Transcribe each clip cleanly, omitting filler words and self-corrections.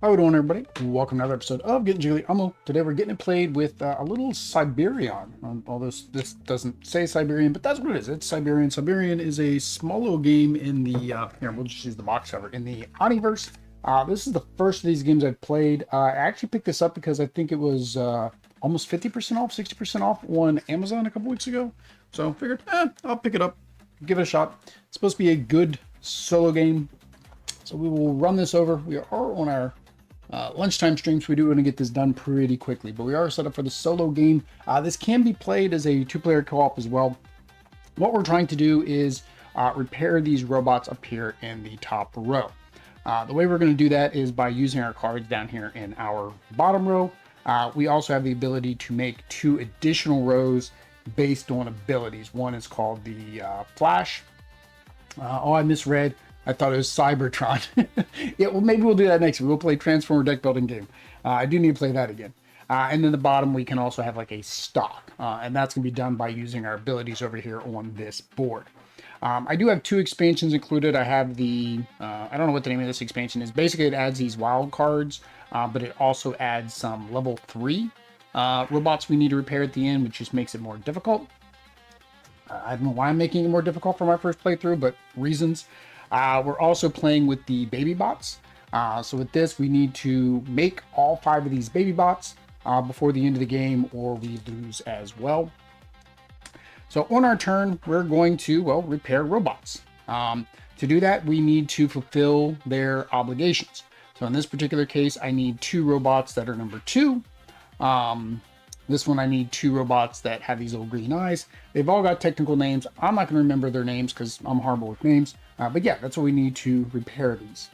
How we doing, everybody? Welcome to another episode of Getting Jiggly. Today we're getting it played with a little Cyberion. Although this doesn't say Cyberion, but that's what it is. It's Cyberion. Cyberion is a small little game in the here. We'll just use the box cover in the Omniverse. This is the first of these games I've played. I actually picked this up because I think it was almost 50% off, 60% off on Amazon a couple weeks ago. So I figured, I'll pick it up, give it a shot. It's supposed to be a good solo game. So we will run this over. We are on our lunchtime streams. We do want to get this done pretty quickly, but we are set up for the solo game. This can be played as a two-player co-op as well. What we're trying to do is repair these robots up here in the top row. The way we're going to do that is by using our cards down here in our bottom row. We also have the ability to make 2 additional rows based on abilities. One is called the Flash. Oh, I misread. I thought it was Cybertron. Yeah, well, maybe we'll do that next week. We'll play Transformer deck building game. I do need to play that again. And then the bottom, we can also have like a stock. And that's going to be done by using our abilities over here on this board. I do have 2 expansions included. I have the, I don't know what the name of this expansion is. Basically, it adds these wild cards, but it also adds some level 3 robots we need to repair at the end, which just makes it more difficult. I don't know why I'm making it more difficult for my first playthrough, but reasons. We're also playing with the baby bots. So with this, we need to make all 5 of these baby bots before the end of the game, or we lose as well. So on our turn, we're going to, well, repair robots. To do that, we need to fulfill their obligations. So in this particular case, I need 2 robots that are number 2. This one, I need 2 robots that have these little green eyes. They've all got technical names. I'm not going to remember their names because I'm horrible with names. But yeah, that's what we need to repair these.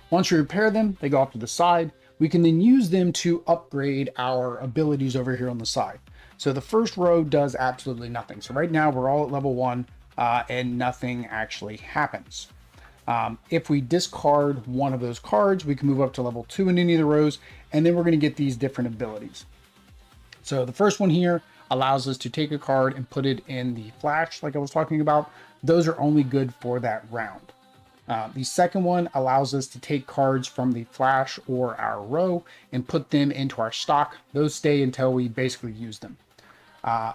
Once you repair them, they go off to the side. We can then use them to upgrade our abilities over here on the side. So the first row does absolutely nothing. So right now we're all at level 1 and nothing actually happens. If we discard one of those cards, we can move up to level 2 in any of the rows, and then we're going to get these different abilities. So the first one here allows us to take a card and put it in the Flash, like I was talking about. Those are only good for that round. The second one allows us to take cards from the Flash or our row and put them into our stock. Those stay until we basically use them.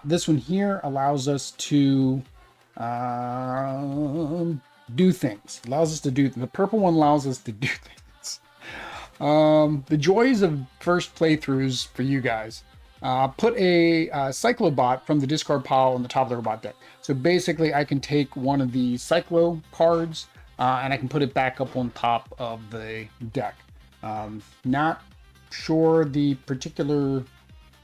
This one here allows us to do things. Allows us to do, the purple one allows us to do things. The joys of first playthroughs for you guys. Put a Cyclobot from the discard pile on the top of the robot deck. So basically I can take one of the Cyclo cards and I can put it back up on top of the deck. Not sure the particular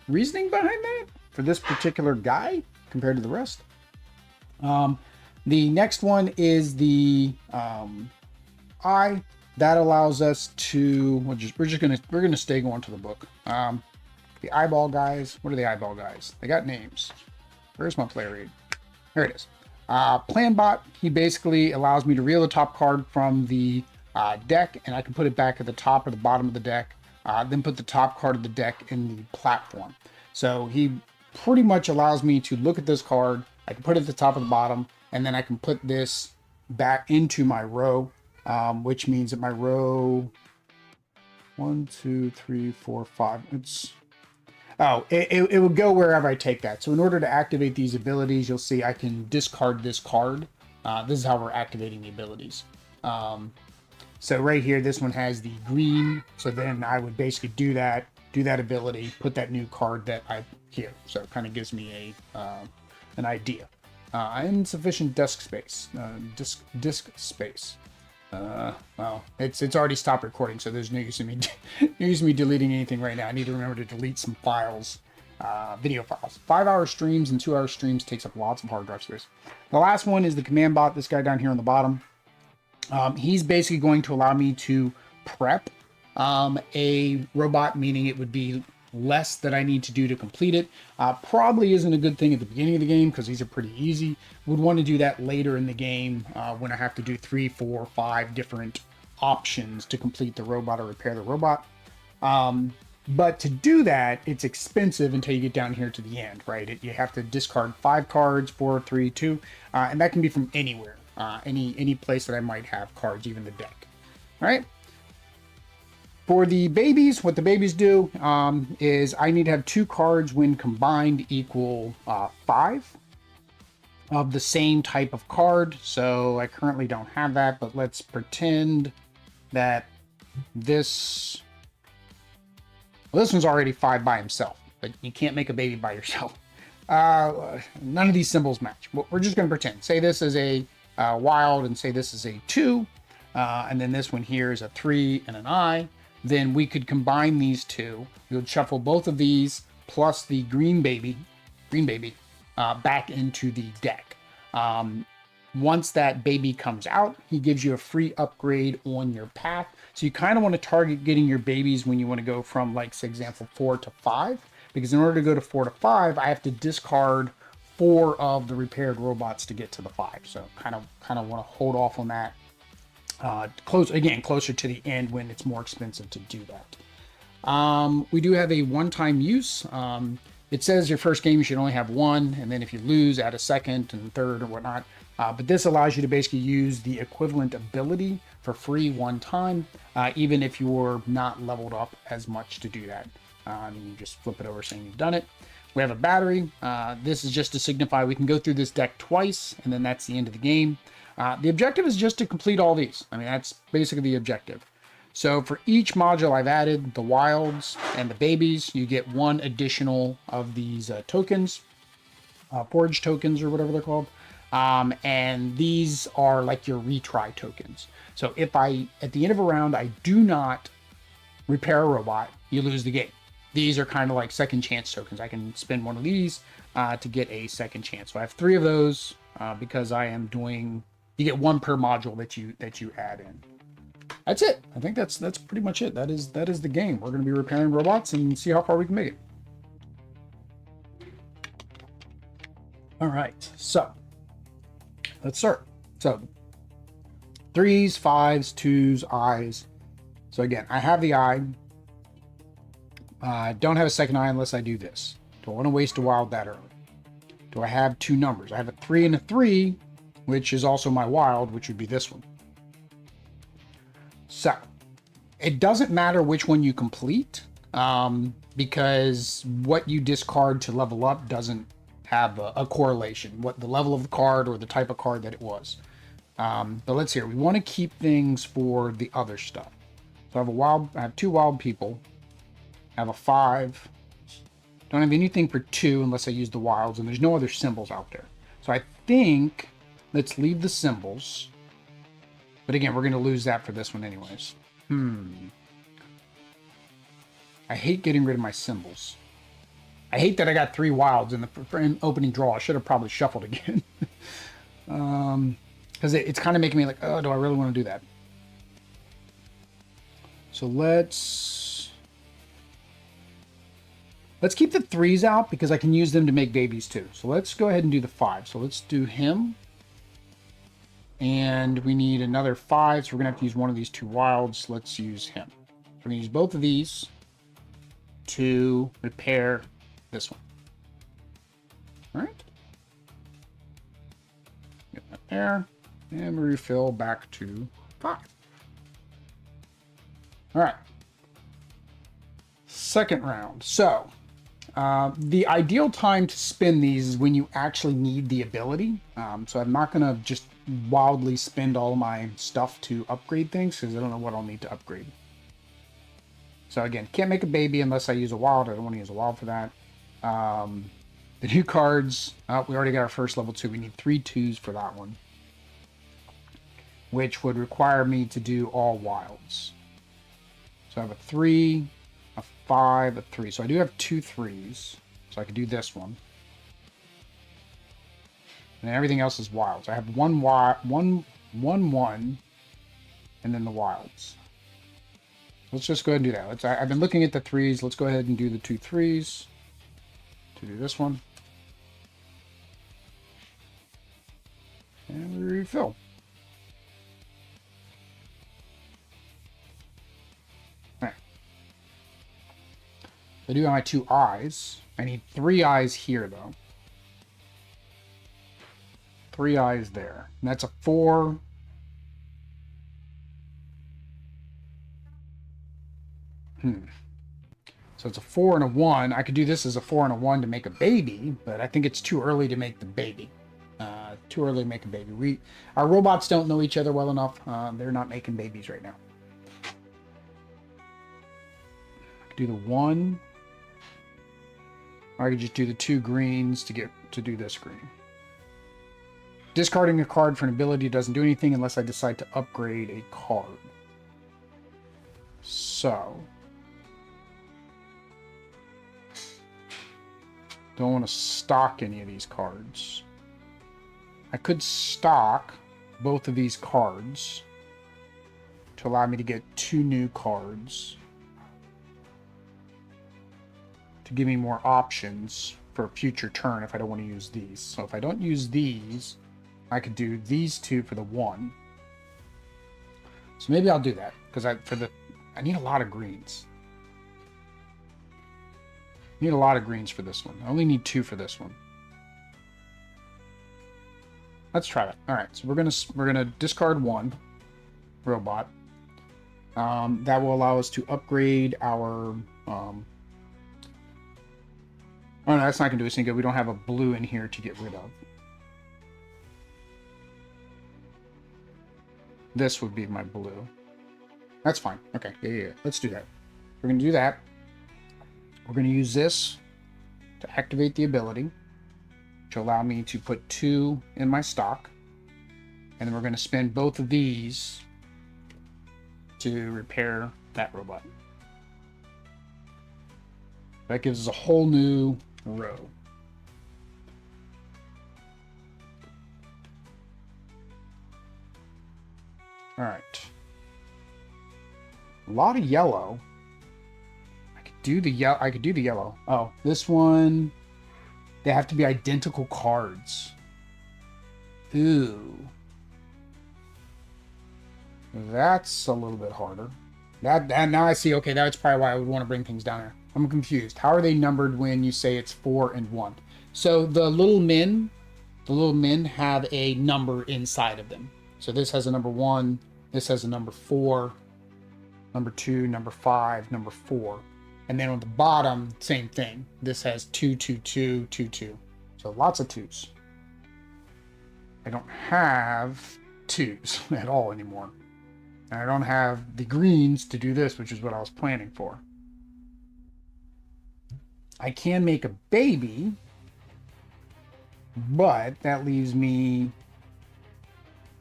reasoning behind that for this particular guy compared to the rest. The next one is the eye. That allows us to, we're gonna stay going to the book. The eyeball guys, what are the eyeball guys? They got names. Where's my player aid? There it is. Planbot, he basically allows me to reel the top card from the deck, and I can put it back at the top or the bottom of the deck, then put the top card of the deck in the platform. So he pretty much allows me to look at this card, I can put it at the top or the bottom, and then I can put this back into my row, which means that my row 1, 2, 3, 4, 5. It will go wherever I take that. So in order to activate these abilities, you'll see I can discard this card. This is how we're activating the abilities. So right here, this one has the green. So then I would basically do that ability, put that new card that I here. So it kind of gives me an idea. Insufficient disk space. Disk space. Well, it's already stopped recording, so there's no use in me no use in me deleting anything right now. I need to remember to delete some files, video files. 5-hour streams and 2-hour streams takes up lots of hard drive space. The last one is the command bot. This guy down here on the bottom. He's basically going to allow me to prep a robot, meaning it would be less that I need to do to complete it. Probably isn't a good thing at the beginning of the game because these are pretty easy. Would want to do that later in the game when I have to do 3, 4, 5 different options to complete the robot or repair the robot. But to do that, it's expensive until you get down here to the end, right? You have to discard 5 cards, 4, 3, 2, and that can be from anywhere, any place that I might have cards, even the deck. All right. For the babies, what the babies do is I need to have 2 cards when combined equal 5 of the same type of card. So I currently don't have that, but let's pretend that this, well, this one's already 5 by himself, but you can't make a baby by yourself. None of these symbols match. We're just going to pretend. Say this is a wild, and say this is a 2, and then this one here is a 3 and an I. Then we could combine these two. We would shuffle both of these plus the green baby, back into the deck. Once that baby comes out, he gives you a free upgrade on your path. So you kind of want to target getting your babies when you want to go from, like, say, example, 4 to 5. Because in order to go to 4 to 5, I have to discard 4 of the repaired robots to get to the 5. So kind of want to hold off on that. Closer to the end when it's more expensive to do that. We do have a one-time use. It says your first game you should only have 1, and then if you lose, add a second and third or whatnot. But this allows you to basically use the equivalent ability for free one time, even if you're not leveled up as much to do that. And you just flip it over saying you've done it. We have a battery. This is just to signify we can go through this deck twice, and then that's the end of the game. The objective is just to complete all these. I mean, that's basically the objective. So for each module I've added, the wilds and the babies, you get 1 additional of these tokens, forge tokens or whatever they're called. And these are like your retry tokens. So if at the end of a round, I do not repair a robot, you lose the game. These are kind of like second chance tokens. I can spend 1 of these to get a second chance. So I have 3 of those because I am doing. You get 1 per module that you add in. That's it. I think that's pretty much it. That is the game. We're going to be repairing robots and see how far we can make it. All right. So let's start. So 3s, 5s, 2s, I's. So again, I have the I. Don't have a second I unless I do this. Do I want to waste a wild that early? Do I have 2 numbers? I have a 3 and a 3, which is also my wild, which would be this one. So it doesn't matter which one you complete, because what you discard to level up doesn't have a correlation, what the level of the card or the type of card that it was. But let's hear. We want to keep things for the other stuff. So I have 2 wild people. I have a 5. Don't have anything for 2 unless I use the wilds, and there's no other symbols out there. So I think let's leave the symbols. But again, we're going to lose that for this one anyways. I hate getting rid of my symbols. I hate that I got 3 wilds in the opening draw. I should have probably shuffled again. Because it's kind of making me like, oh, do I really want to do that? So let's keep the 3s out because I can use them to make babies too. So let's go ahead and do the 5. So let's do him. And we need another 5, so we're going to have to use one of these 2 wilds. Let's use him. We're going to use both of these to repair this one. All right. Get that there. And we refill back to 5. All right. Second round. So the ideal time to spin these is when you actually need the ability. So I'm not going to just wildly spend all my stuff to upgrade things because I don't know what I'll need to upgrade. So again, can't make a baby unless I use a wild. I don't want to use a wild for that. The new cards, we already got our first level 2. We need 3 2s for that one, which would require me to do all wilds. So I have a 3, a 5, a 3. So I do have 2 3s. So I could do this one. And everything else is wilds. I have 1, 1, 1, and then the wilds. Let's just go ahead and do that. I've been looking at the 3s. Let's go ahead and do the 2 3s to do this one. And we refill. Alright. I do have my 2 eyes. I need 3 eyes here, though. 3 eyes there. And that's a 4. So it's a 4 and a 1. I could do this as a 4 and a 1 to make a baby, but I think it's too early to make the baby. Too early to make a baby. Our robots don't know each other well enough. They're not making babies right now. I could do the 1. Or I could just do the 2 greens to do this green. Discarding a card for an ability doesn't do anything unless I decide to upgrade a card. So... don't want to stock any of these cards. I could stock both of these cards to allow me to get 2 new cards to give me more options for a future turn if I don't want to use these. So if I don't use these, I could do these 2 for the 1. So maybe I'll do that because I need a lot of greens. I need a lot of greens for this one. I only need 2 for this one. Let's try that. All right, so we're gonna discard 1 robot. That will allow us to upgrade our. Oh no, that's not gonna do us any good. We don't have a blue in here to get rid of. This would be my blue. That's fine. Okay, yeah. Let's do that. We're gonna do that. We're going to use this to activate the ability to allow me to put 2 in my stock. And then we're going to spend both of these to repair that robot. That gives us a whole new row. All right. A lot of yellow. I could do the yellow. Oh, this one, they have to be identical cards. Ooh. That's a little bit harder. That now I see, okay, that's probably why I would want to bring things down there. I'm confused. How are they numbered when you say it's 4 and 1? So the little men have a number inside of them. So this has a number 1, this has a number 4, number 2, number 5, number 4. And then on the bottom, same thing. This has 2, 2, 2, 2, 2. So lots of 2s. I don't have 2s at all anymore. And I don't have the greens to do this, which is what I was planning for. I can make a baby, but that leaves me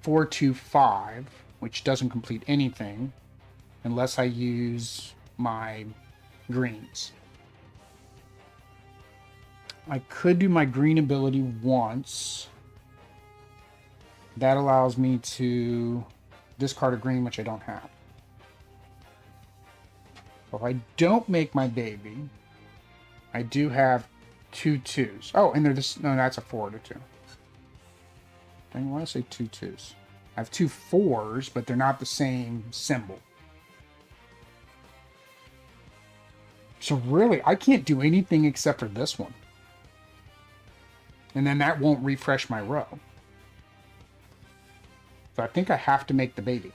4, 2, 5, which doesn't complete anything unless I use my greens. I could do my green ability once. That allows me to discard a green, which I don't have. If I don't make my baby, I do have 2 2s. Oh, and they're just, no, that's a 4 to 2. Dang, why did I say 2 2s? I have 2 4s, but they're not the same symbol. So really, I can't do anything except for this one. And then that won't refresh my row. So I think I have to make the baby.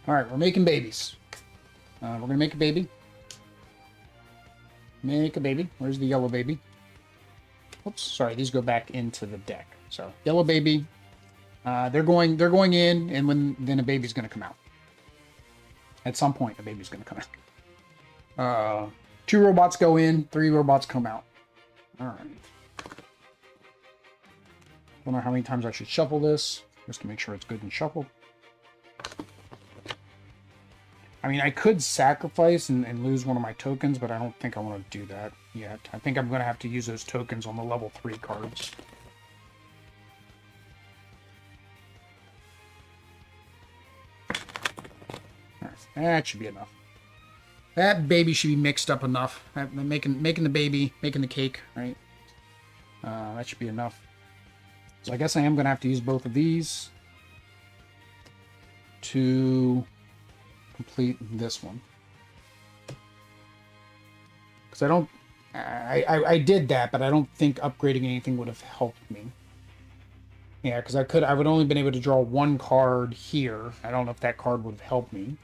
All right, we're making babies. We're going to make a baby. Make a baby. Where's the yellow baby? Oops, sorry, these go back into the deck. So, yellow baby. They're going in, and then a baby's going to come out. At some point, a baby's going to come out. 2 robots go in, 3 robots come out. Alright. Don't know how many times I should shuffle this, just to make sure it's good and shuffled. I mean, I could sacrifice and lose one of my tokens, but I don't think I want to do that yet. I think I'm going to have to use those tokens on the level 3 cards. Alright, that should be enough. That baby should be mixed up enough. Making the baby, making the cake, right? That should be enough. So I guess I am going to have to use both of these to complete this one. Because I don't... I did that, but I don't think upgrading anything would have helped me. Yeah, because I would only been able to draw 1 card here. I don't know if that card would have helped me.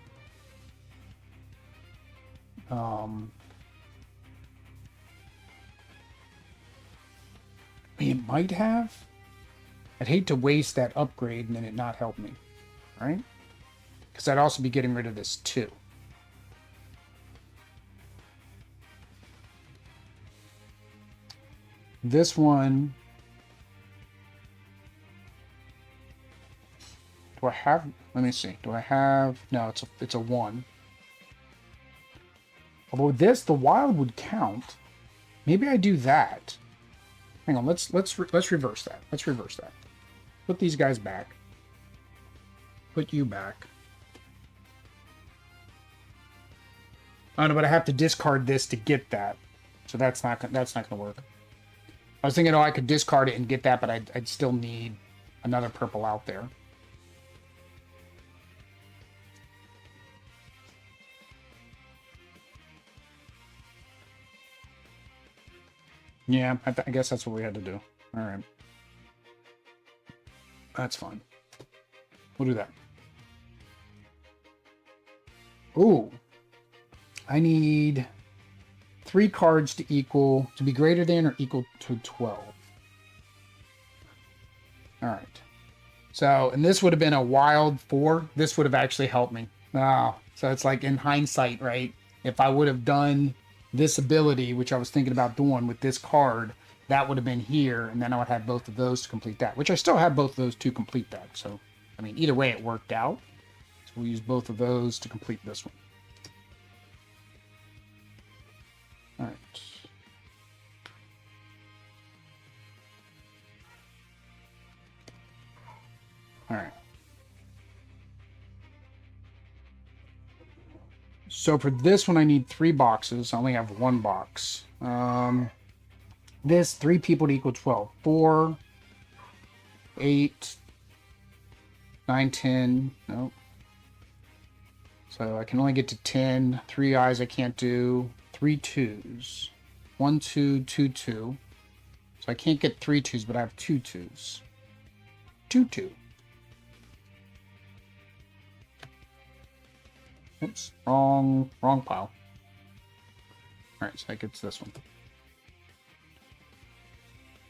It might have. I'd hate to waste that upgrade and then it not help me, right? Because I'd also be getting rid of this too. This one... Do I have... Let me see. Do I have... No, it's a 1. Although this, the wild would count. Maybe I do that. Hang on, let's reverse that. Let's reverse that. Put these guys back. Put you back. Oh no, but I have to discard this to get that. So that's not gonna work. I was thinking, oh, I could discard it and get that, but I'd still need another purple out there. Yeah, I guess that's what we had to do. All right. That's fine. We'll do that. Ooh. I need 3 cards to be greater than or equal to 12. All right. So, and this would have been a wild 4. This would have actually helped me. Oh, so it's like in hindsight, right? If I would have done this ability, which I was thinking about doing with this card, that would have been here, and then I would have both of those to complete that, which I still have both of those to complete that. So, I mean, either way, it worked out. So we'll use both of those to complete this one. All right. All right. So for this one, I need 3 boxes. I only have 1 box. This, 3 people to equal 12. 4, 8, 9, 10. Nope. So I can only get to 10. 3 eyes I can't do. 3 twos. 1, 2, 2, 2. So I can't get 3 twos, but I have 2 twos. 2, 2. Oops, wrong pile. Alright, so that gets this one.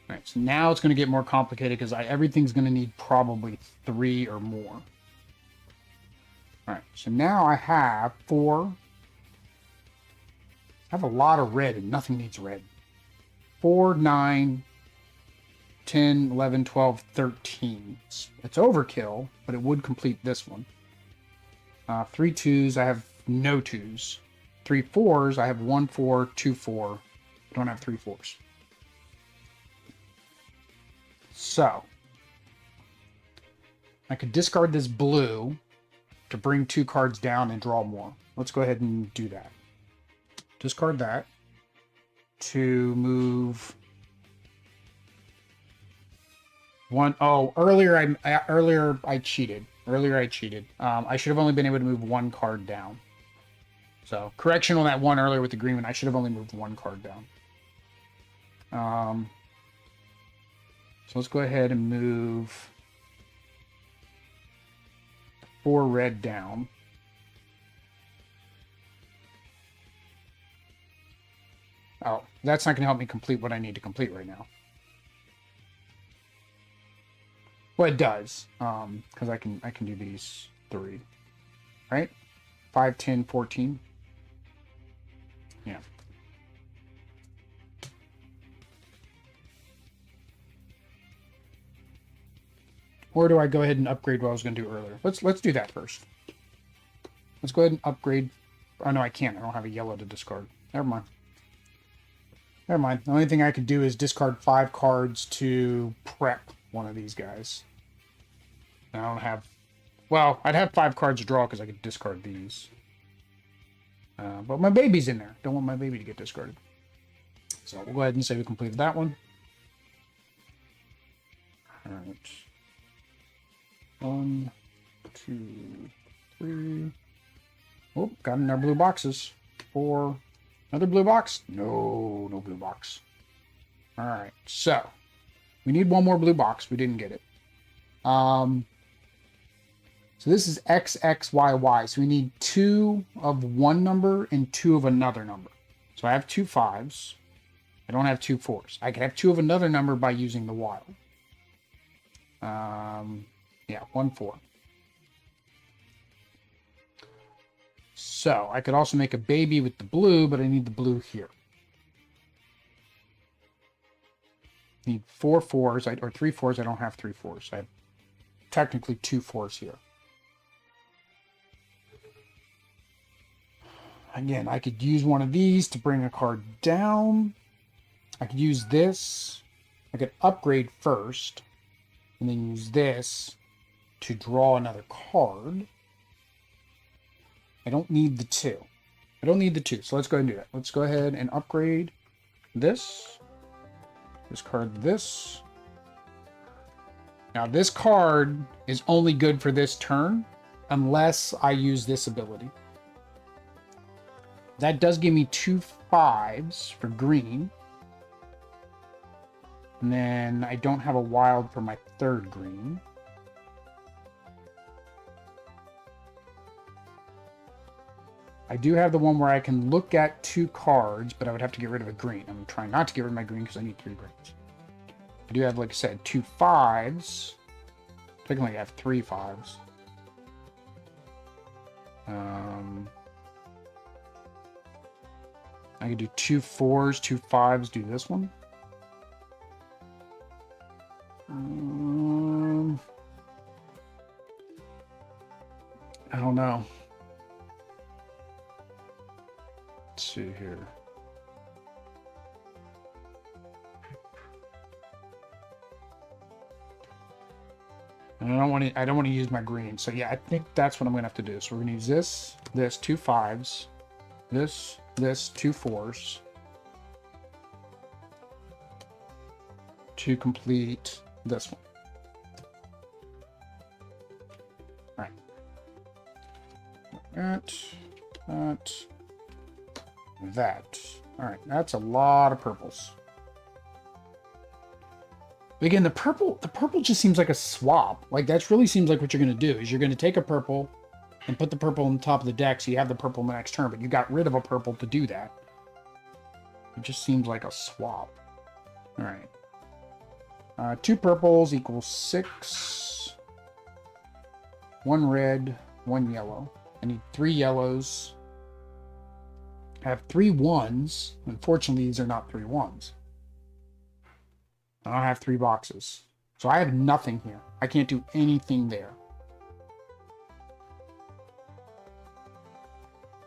Alright, so now it's going to get more complicated because everything's going to need probably 3 or more. Alright, so now I have 4. I have a lot of red and nothing needs red. 4, 9, 10, 11, 12, 13. It's overkill, but it would complete this one. 3 twos, I have no twos. 3 fours, I have 1 4, 2 4. I don't have 3 fours. So, I could discard this blue to bring 2 cards down and draw more. Let's go ahead and do that. Discard that to move 1. Oh, earlier I cheated. I should have only been able to move 1 card down. So, correction on that one earlier with the green one. I should have only moved 1 card down. So let's go ahead and move 4 red down. Oh, that's not going to help me complete what I need to complete right now. Well, it does, because I can do these 3, right? 5, 10, 14. Yeah. Or do I go ahead and upgrade what I was going to do earlier? Let's do that first. Let's go ahead and upgrade. Oh no, I can't. I don't have a yellow to discard. Never mind. Never mind. The only thing I could do is discard 5 cards to prep one of these guys. I don't have... Well, I'd have 5 cards to draw because I could discard these. But my baby's in there. Don't want my baby to get discarded. So we'll go ahead and say we completed that one. Alright. 1, 2, 3. Oh, got in our blue boxes. 4. Another blue box? No, no blue box. Alright, so we need 1 more blue box. We didn't get it. So this is X, X, Y, Y. So we need 2 of one number and 2 of another number. So I have 2 5s. I don't have 2 4s. I can have 2 of another number by using the wild. Yeah, 1 4. So I could also make a baby with the blue, but I need the blue here. Need 4 4s, or 3 4s. I don't have 3 4s. I have technically 2 4s here. Again, I could use one of these to bring a card down. I could use this. I could upgrade first, and then use this to draw another card. I don't need the 2. I don't need the 2, so let's go ahead and do that. Let's go ahead and upgrade this. Discard this. Now this card is only good for this turn unless I use this ability. That does give me 2 5s for green. And then I don't have a wild for my 3rd green. I do have the one where I can look at 2 cards, but I would have to get rid of a green. I'm trying not to get rid of my green because I need 3 greens. I do have, like I said, 2 5s. Technically, I have 3 5s. I could do 2 4s, 2 5s, do this one. I don't know. Let's see here. And I don't want to use my green. So yeah, I think that's what I'm gonna have to do. So we're gonna use this, 2 5s, this, 2 4s to complete this one. All right. That. All right, that's a lot of purples. Again, the purple just seems like a swap. Like, that really seems like what you're going to do, is you're going to take a purple and put the purple on the top of the deck so you have the purple in the next turn, but you got rid of a purple to do that. It just seems like a swap. All right. 2 purples equals 6. 1 red, 1 yellow. I need 3 yellows. I have 3 1s. Unfortunately, these are not 3 1s. I don't have 3 boxes. So I have nothing here. I can't do anything there.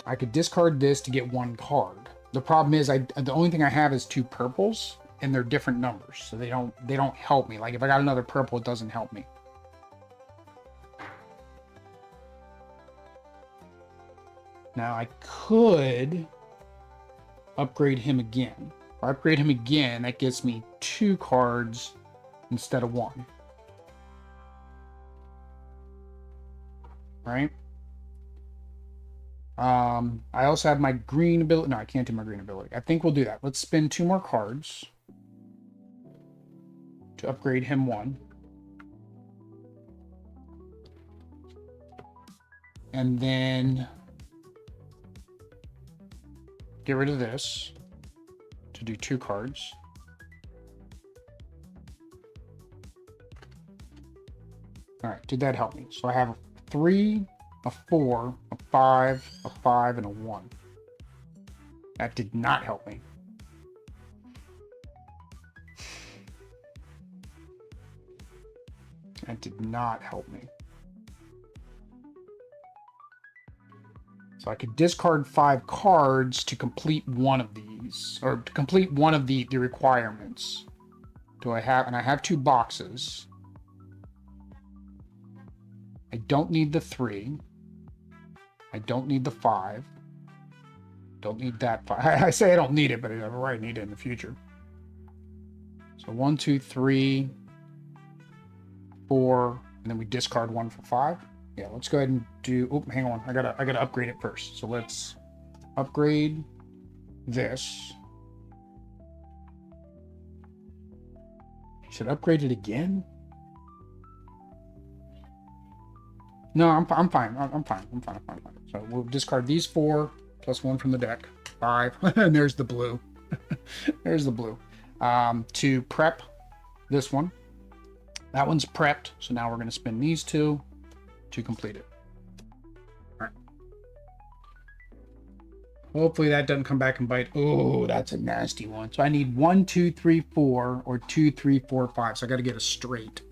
I could discard this to get 1 card. The problem is the only thing I have is 2 purples, and they're different numbers. So they don't help me. Like, if I got another purple, it doesn't help me. Now I could upgrade him again. If I upgrade him again, that gives me 2 cards instead of 1. Right? I also have my green ability. No, I can't do my green ability. I think we'll do that. Let's spend 2 more cards to upgrade him 1. And then get rid of this to do 2 cards. All right, did that help me? So I have a 3, a 4, a 5, a 5, and a 1. That did not help me. That did not help me. So I could discard 5 cards to complete one of these, or to complete one of the requirements. Do I have, and I have 2 boxes. I don't need the 3. I don't need the 5. Don't need that 5. I say I don't need it, but I might need it in the future. So 1, 2, 3, 4, and then we discard 1 for 5. Yeah, let's go ahead and do. Oh, hang on. I gotta upgrade it first. So let's upgrade this. Should upgrade it again? No, I'm fine. I'm fine. I'm fine. I'm fine. I'm fine. So we'll discard these 4 plus 1 from the deck. 5. And there's the blue. There's the blue. To prep this one. That one's prepped. So now we're going to spin these 2 to complete it. All right. Hopefully that doesn't come back and bite. Oh, that's a nasty one. So I need 1, 2, 3, 4, or 2, 3, 4, 5. So I got to get a straight.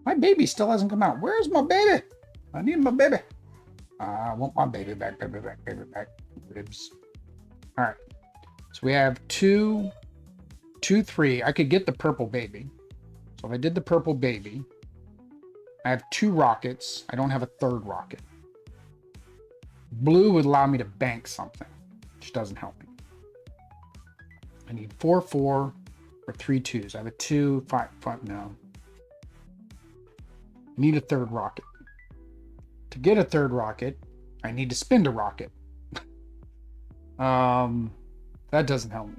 My baby still hasn't come out. Where's my baby? I need my baby. I want my baby back, baby back, baby back. Ribs. All right. So we have 2, 2, 3. I could get the purple baby. So if I did the purple baby, I have 2 rockets. I don't have a 3rd rocket. Blue would allow me to bank something, which doesn't help me. I need 4, 4, or 3 2s. I have a 2, 5, 5. No. I need a 3rd rocket. To get a 3rd rocket, I need to spin a rocket. That doesn't help me.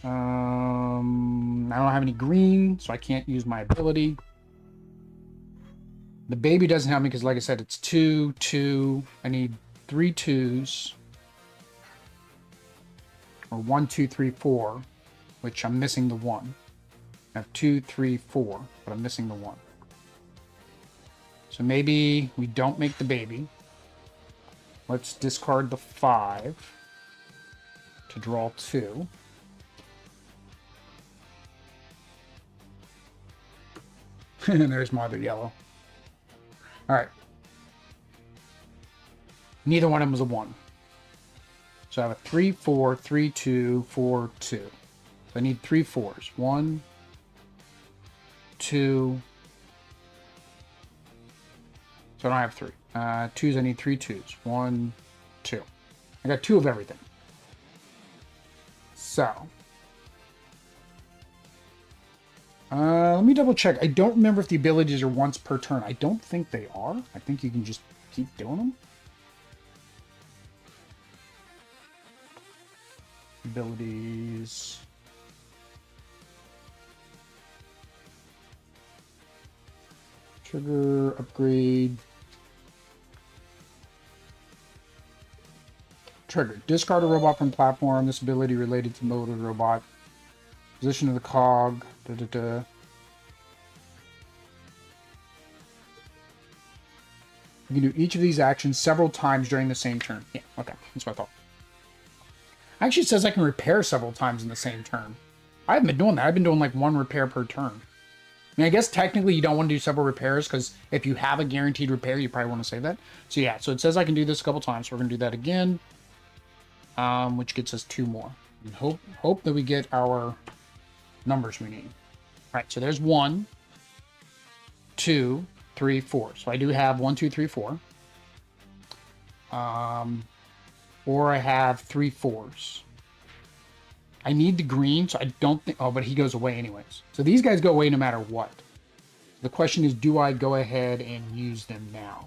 I don't have any green, so I can't use my ability. The baby doesn't help me because, like I said, it's 2, 2. I need 3 2s. Or 1, 2, 3, 4, which I'm missing the 1. I have 2, 3, 4, but I'm missing the 1. So maybe we don't make the baby. Let's discard the 5 to draw 2. And there's my other yellow. All right. Neither one of them was a 1. So I have a 3, 4, 3, 2, 4, 2. So I need 3 4s. 1, 2. So I don't have 3. 2s, I need 3 2s. 1, 2. I got 2 of everything. So. Let me double check. I don't remember if the abilities are once per turn. I don't think they are. I think you can just keep doing them. Abilities. Trigger, upgrade. Trigger. Discard a robot from platform. This ability related to mode of the robot. Position of the cog. Da, da, da. You can do each of these actions several times during the same turn. Yeah, okay. That's what I thought. Actually, it says I can repair several times in the same turn. I haven't been doing that. I've been doing like 1 repair per turn. I mean, I guess technically you don't want to do several repairs because if you have a guaranteed repair, you probably want to save that. So yeah, so it says I can do this a couple times. So we're going to do that again, which gets us 2 more. And hope that we get our numbers we need. All right, so there's 1, 2, 3, 4. So I do have 1, 2, 3, 4. Or I have 3 4s. I need the green, so I don't think... Oh, but he goes away anyways. So these guys go away no matter what. The question is, do I go ahead and use them now?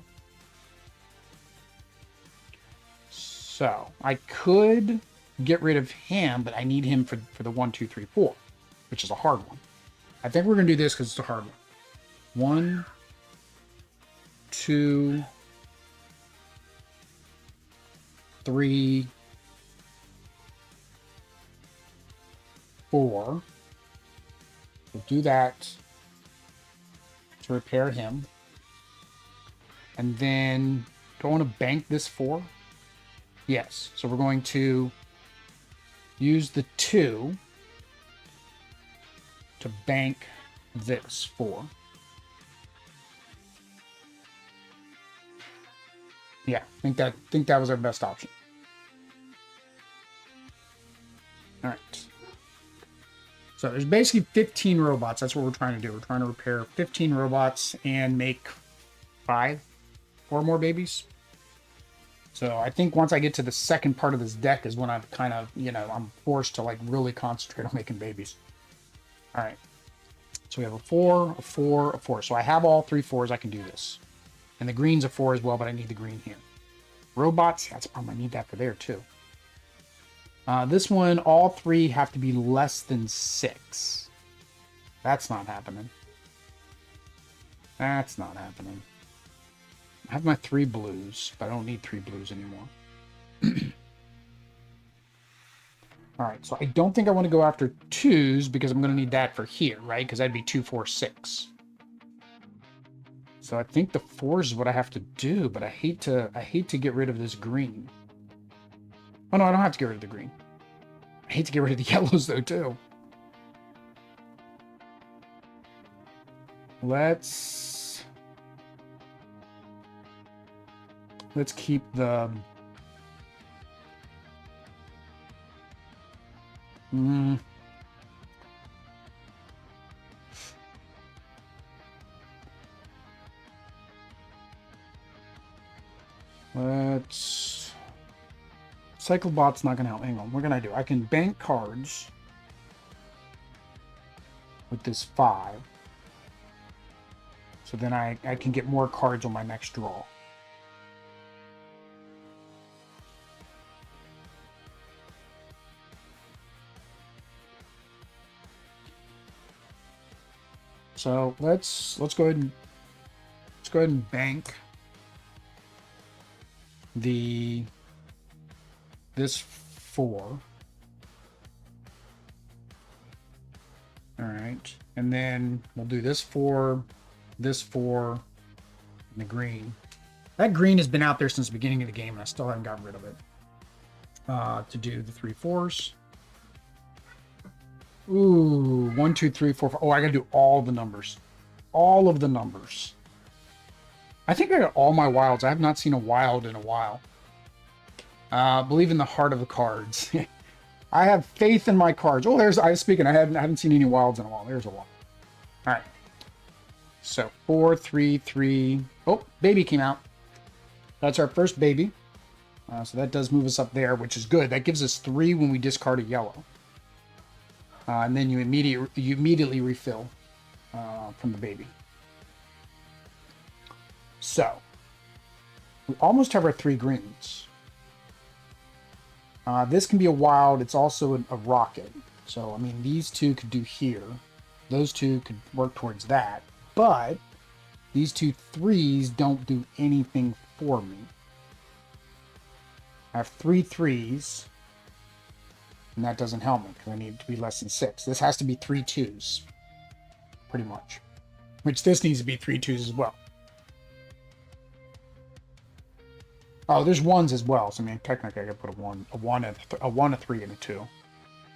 So I could get rid of him, but I need him for the 1, 2, 3, 4, which is a hard one. I think we're going to do this because it's a hard one. 1, 2, 3, 4. We'll do that to repair him. And then, do I want to bank this 4? Yes. So we're going to use the 2 to bank this 4. Yeah, I think that was our best option. All right. So there's basically 15 robots. That's what we're trying to do. We're trying to repair 15 robots and make 4 more babies. So I think once I get to the second part of this deck is when I'm kind of, I'm forced to like really concentrate on making babies. All right. So we have a 4, a 4, a 4. So I have all 3 4s. I can do this. And the green's a 4 as well, but I need the green here. Robots, that's a problem. I need that for there too. This one, all three have to be less than 6. That's not happening. That's not happening. I have my 3 blues, but I don't need 3 blues anymore. Alright, so I don't think I want to go after 2s because I'm going to need that for here, right? Because that'd be 2, 4, 6. So I think the 4s is what I have to do, but I hate to get rid of this green. Oh no, I don't have to get rid of the green. I hate to get rid of the yellows though too. Let's keep the let's Cyclobot's not gonna help. Hang on, what can I do? I can bank cards with this 5. So then I can get more cards on my next draw. So let's go ahead and bank this 4. All right, and then we'll do this 4, this 4, and the green. That green has been out there since the beginning of the game, and I still haven't gotten rid of it. To do the 3 4s. Ooh, 1, 2, 3, 4, 5. Oh, I gotta do all the numbers. All of the numbers. I think I got all my wilds. I have not seen a wild in a while. Believe in the heart of the cards. I have faith in my cards. Oh, there's, I was speaking, I haven't seen any wilds in a while. There's a wild. All right. So 4, 3, 3. Oh, baby came out. That's our first baby. So that does move us up there, which is good. That gives us 3 when we discard a yellow. And then you immediately refill from the baby. So we almost have our 3 greens. This can be a wild. It's also a rocket. So, I mean, these 2 could do here. Those 2 could work towards that. But these 2 3s don't do anything for me. I have 3 3s. And that doesn't help me because I need it to be less than 6. This has to be 3 2s. Pretty much. Which this needs to be 3 2s as well. Oh, there's 1s as well. So I mean, technically, I could put a 1, a 3, and a 2.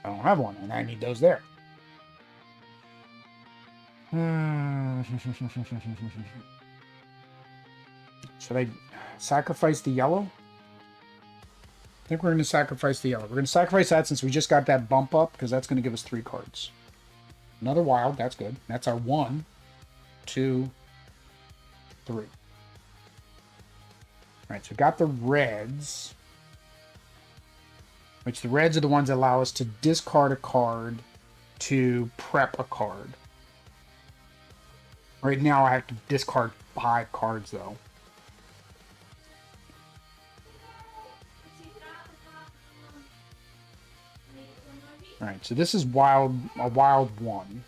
I don't have 1, and I need those there. Should I sacrifice the yellow? I think we're going to sacrifice the yellow. We're going to sacrifice that since we just got that bump up, because that's going to give us 3 cards. Another wild. That's good. That's our 1, 2, 3. All right, so we got the reds, which the reds are the ones that allow us to discard a card to prep a card. Right now I have to discard 5 cards, though. All right, so this is a wild 1,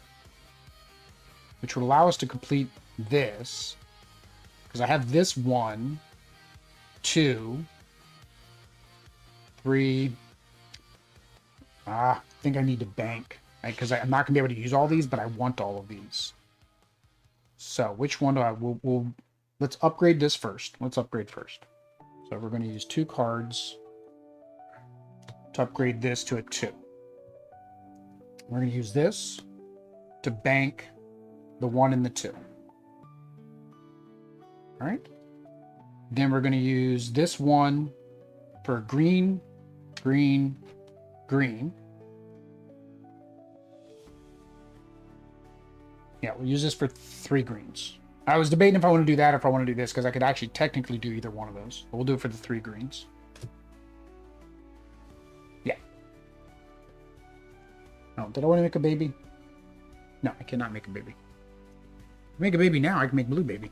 which would allow us to complete this, because I have this 1, 2, 3. I think I need to bank, because I'm not going to be able to use all these, but I want all of these. So which one do I... let's upgrade this first. Let's upgrade first. So we're going to use 2 cards to upgrade this to a 2. We're going to use this to bank the 1 and the 2. All right. Then we're going to use this 1 for green, green, green. Yeah, we'll use this for 3 greens. I was debating if I want to do that or if I want to do this, because I could actually technically do either one of those. But we'll do it for the 3 greens. Yeah. Oh, did I want to make a baby? No, I cannot make a baby. Make a baby now, I can make blue baby.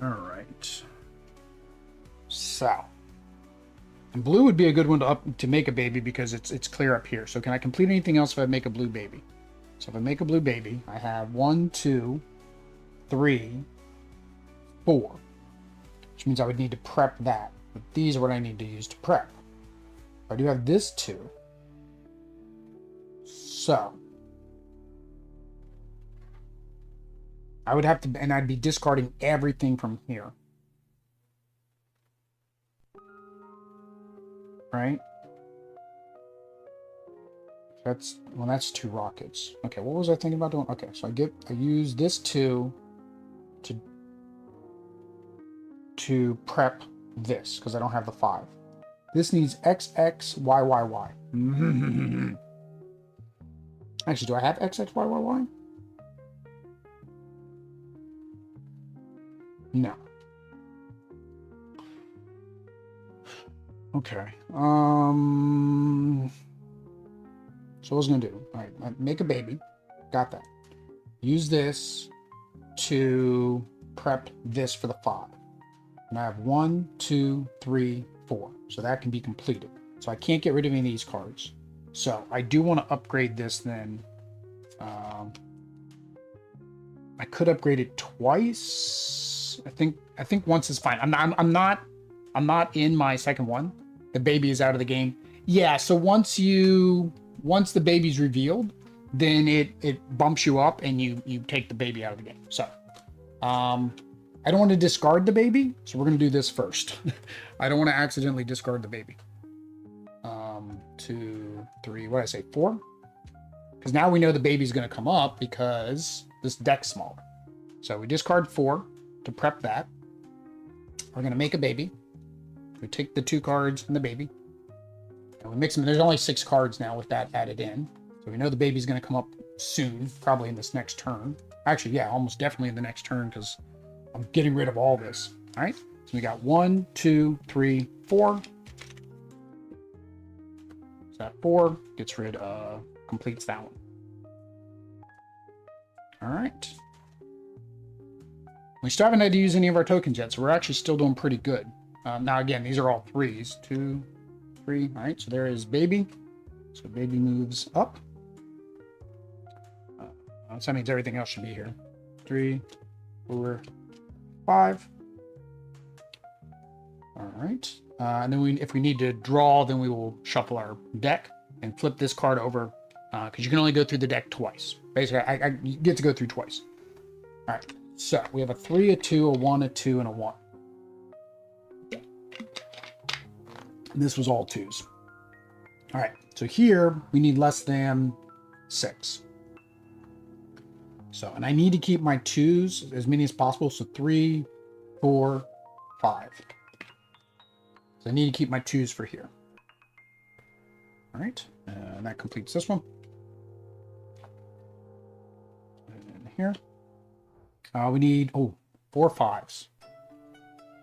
All right. So And blue would be a good one to make a baby because it's clear up here. So can I complete anything else if I make a blue baby? So if I make a blue baby, I have 1, 2, 3, 4. Which means I would need to prep that. But these are what I need to use to prep. I do have this 2. So I would have to, and I'd be discarding everything from here. Right? That's 2 rockets. Okay, what was I thinking about doing? Okay, so I use this 2 to prep this, because I don't have the 5. This needs X, X, Y, Y, Y. Actually, do I have X, X, Y, Y, Y? No. Okay. So what I was gonna do? All right, make a baby. Got that. Use this to prep this for the 5. And I have 1, 2, 3, 4. So that can be completed. So I can't get rid of any of these cards. So I do want to upgrade this then. I could upgrade it twice. I think once is fine. I'm not in my second one. The baby is out of the game. Yeah, so once the baby's revealed, then it bumps you up and you take the baby out of the game. So I don't want to discard the baby, so we're going to do this first. I don't want to accidentally discard the baby. 2, 3, what did I say, 4? Because now we know the baby's going to come up because this deck's smaller. So we discard 4 to prep that. We're going to make a baby. We take the 2 cards and the baby. And we mix them. There's only 6 cards now with that added in. So we know the baby's going to come up soon, probably in this next turn. Actually, yeah, almost definitely in the next turn because I'm getting rid of all this. All right, so we got 1, 2, 3, 4. So that 4 gets rid of, completes that one. All right. We still haven't had to use any of our tokens yet, so we're actually still doing pretty good. Now, again, these are all 3s. 2, 3. All right, so there is baby. So baby moves up. So that means everything else should be here. 3, 4, 5. All right. And then if we need to draw, then we will shuffle our deck and flip this card over because you can only go through the deck twice. Basically, I get to go through twice. All right. So we have a 3, a 2, a 1, a 2, and a 1. And this was all 2s. All right. So here we need less than 6. So, and I need to keep my 2s as many as possible. So 3, 4, 5. So I need to keep my 2s for here. All right, and that completes this one. And here, we need 4 5s.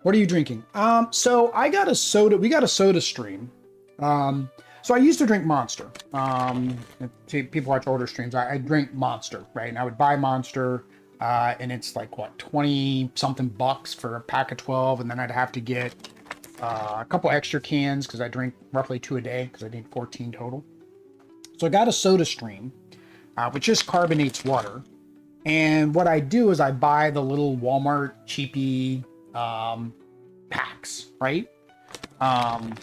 What are you drinking? So I got a soda. We got a soda stream. So I used to drink Monster. If people watch older streams, I drink Monster, right? And I would buy Monster, and it's like, what, 20 something bucks for a pack of 12. And then I'd have to get a couple extra cans because I drink roughly 2 a day because I need 14 total. So I got a soda stream, which just carbonates water. And what I do is I buy the little Walmart cheapy packs, right? The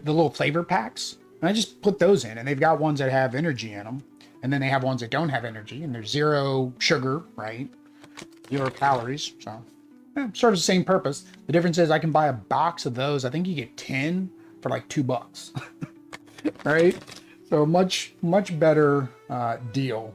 little flavor packs. And I just put those in, and they've got ones that have energy in them. And then they have ones that don't have energy, and there's 0 sugar, right? 0 calories. So sort of the same purpose. The difference is I can buy a box of those. I think you get 10 for like $2. Right? So much better deal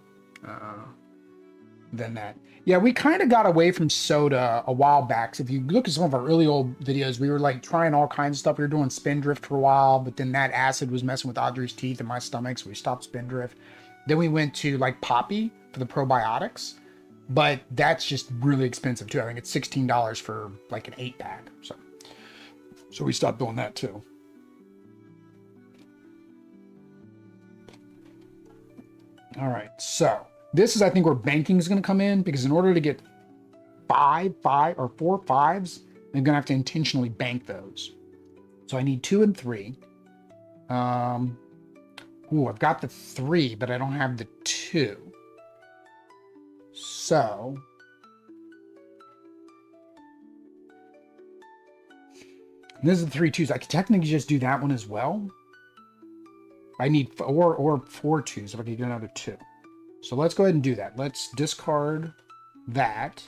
than that. Yeah, we kind of got away from soda a while back. So if you look at some of our early old videos, we were like trying all kinds of stuff. We were doing Spindrift for a while, but then that acid was messing with Audrey's teeth and my stomach, so we stopped Spindrift. Then we went to like Poppy for the probiotics, but that's just really expensive too. I think it's $16 for like an 8-pack. So we stopped doing that too. All right, so this is, I think, where banking is going to come in, because in order to get 4 5s, they're going to have to intentionally bank those. So I need 2 and 3. Ooh, I've got the 3, but I don't have the 2. So this is the 3 2s. I could technically just do that one as well. I need or 4 2s if I could get another 2. So let's go ahead and do that. Let's discard that.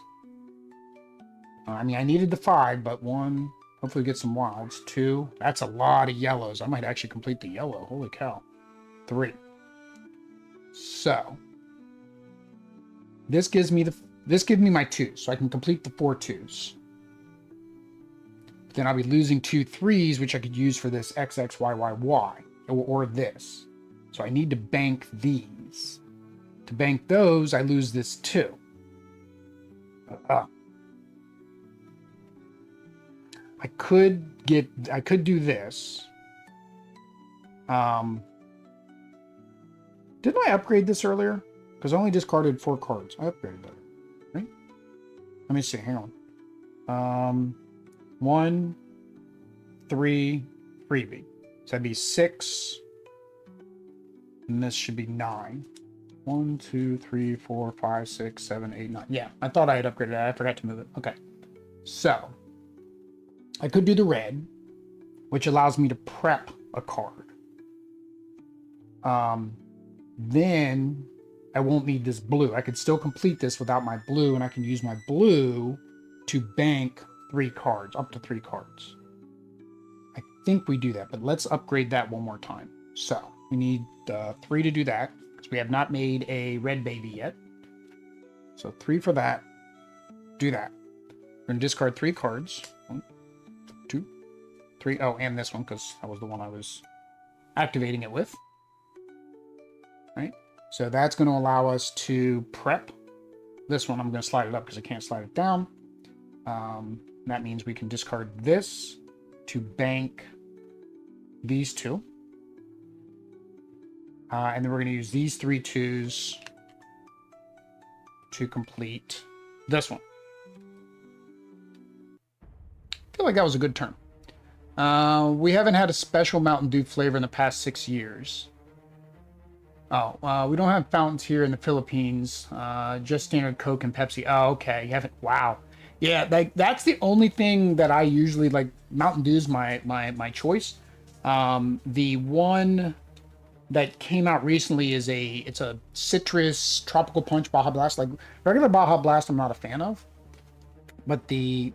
I mean, I needed the 5, but 1. Hopefully get some wilds. 2. That's a lot of yellows. I might actually complete the yellow. Holy cow. 3. So this gives me my 2s, so I can complete the 4 2s. But then I'll be losing 2 3s, which I could use for this XXYYY, or this. So I need to bank these. To bank those, I lose this 2. I could do this. Didn't I upgrade this earlier? Because I only discarded 4 cards. I upgraded that, right? Let me see. Hang on. 1, 3, freebie. So that'd be 6. And this should be 9. 1, 2, 3, 4, 5, 6, 7, 8, 9. Yeah, I thought I had upgraded that. I forgot to move it. Okay. So I could do the red, which allows me to prep a card. Then I won't need this blue. I could still complete this without my blue, and I can use my blue to bank 3 cards, up to 3 cards. I think we do that, but let's upgrade that one more time. So we need 3 to do that, because we have not made a red baby yet. So 3 for that. Do that. We're going to discard 3 cards. 1, 2, 3. Oh, and this one, because that was the one I was activating it with. Right? So that's going to allow us to prep. This one, I'm going to slide it up because I can't slide it down. That means we can discard this to bank these 2. And then we're going to use these 3 2s to complete this one. I feel like that was a good turn. We haven't had a special Mountain Dew flavor in the past 6 years. Oh, we don't have fountains here in the Philippines. Just standard Coke and Pepsi. Oh, okay. You haven't. Wow. Yeah, that's the only thing that I usually like. Mountain Dew is my choice. The one that came out recently is it's a citrus tropical punch Baja Blast. Like regular Baja Blast, I'm not a fan of, but the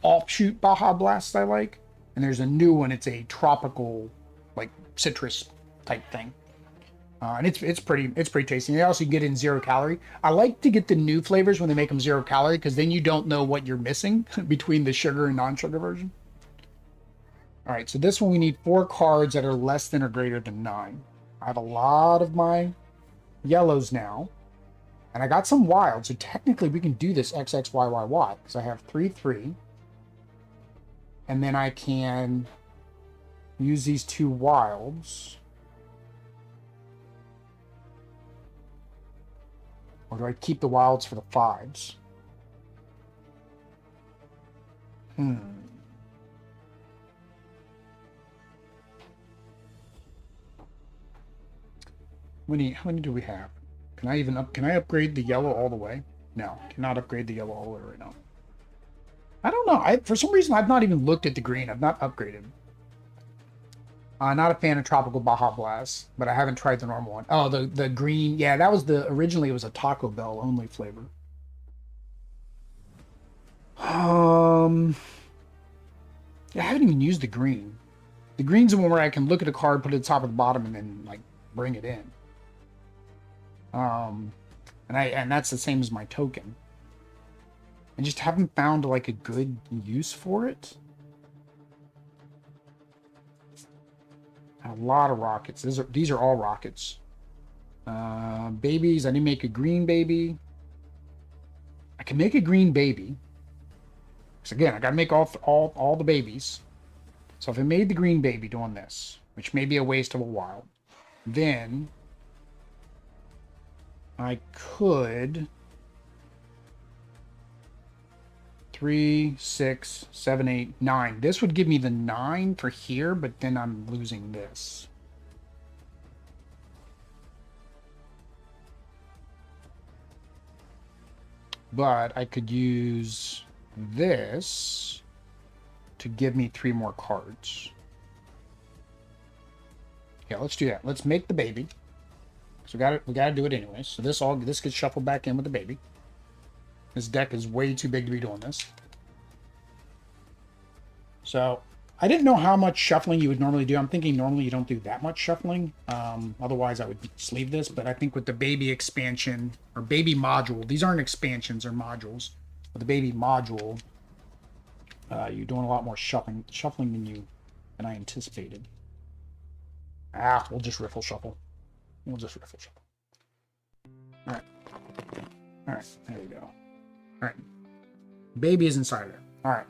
offshoot Baja Blast I like. And there's a new one. It's a tropical like citrus type thing. And it's pretty tasty. And they also get in 0 calorie. I like to get the new flavors when they make them 0 calorie, because then you don't know what you're missing between the sugar and non-sugar version. All right, so this one we need 4 cards that are less than or greater than 9. I have a lot of my yellows now, and I got some wild, so technically we can do this XXYYY, because I have 3 3, and then I can use these 2 wilds. Or do I keep the wilds for the 5s? How many do we have? Can I upgrade the yellow all the way? No, cannot upgrade the yellow all the way right now. I don't know. For some reason I've not even looked at the green. I've not upgraded. Not a fan of Tropical Baja Blast, but I haven't tried the normal one. Oh, the green. Yeah, that was originally it was a Taco Bell only flavor. Yeah, I haven't even used the green. The green's the one where I can look at a card, put it at the top or the bottom, and then like bring it in. And that's the same as my token. I just haven't found like a good use for it. A lot of rockets. These are all rockets. Babies. I didn't make a green baby. I can make a green baby. So again, I gotta make all the babies. So if I made the green baby doing this, which may be a waste of a while, then I could 3, 6, 7, 8, 9. This would give me the 9 for here, but then I'm losing this. But I could use this to give me 3 more cards. Yeah, let's do that. Let's make the baby. So we gotta do it anyway. So this gets shuffled back in with the baby. This deck is way too big to be doing this. So I didn't know how much shuffling you would normally do. I'm thinking normally you don't do that much shuffling. Otherwise I would sleeve this. But I think with the baby expansion or baby module, these aren't expansions or modules. With the baby module, you're doing a lot more shuffling than I anticipated. We'll just riffle shuffle. We'll just riffle shuffle. All right. All right. There we go. All right. Baby is inside there. All right.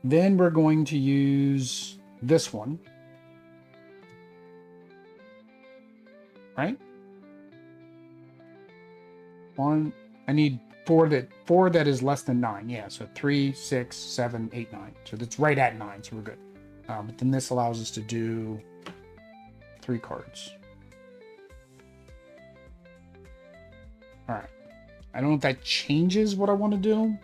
Then we're going to use this one. Right? One. I need four that is less than 9. Yeah. So 3, 6, 7, 8, 9. So that's right at 9. So we're good. But then this allows us to do 3 cards. All right. I don't know if that changes what I want to do.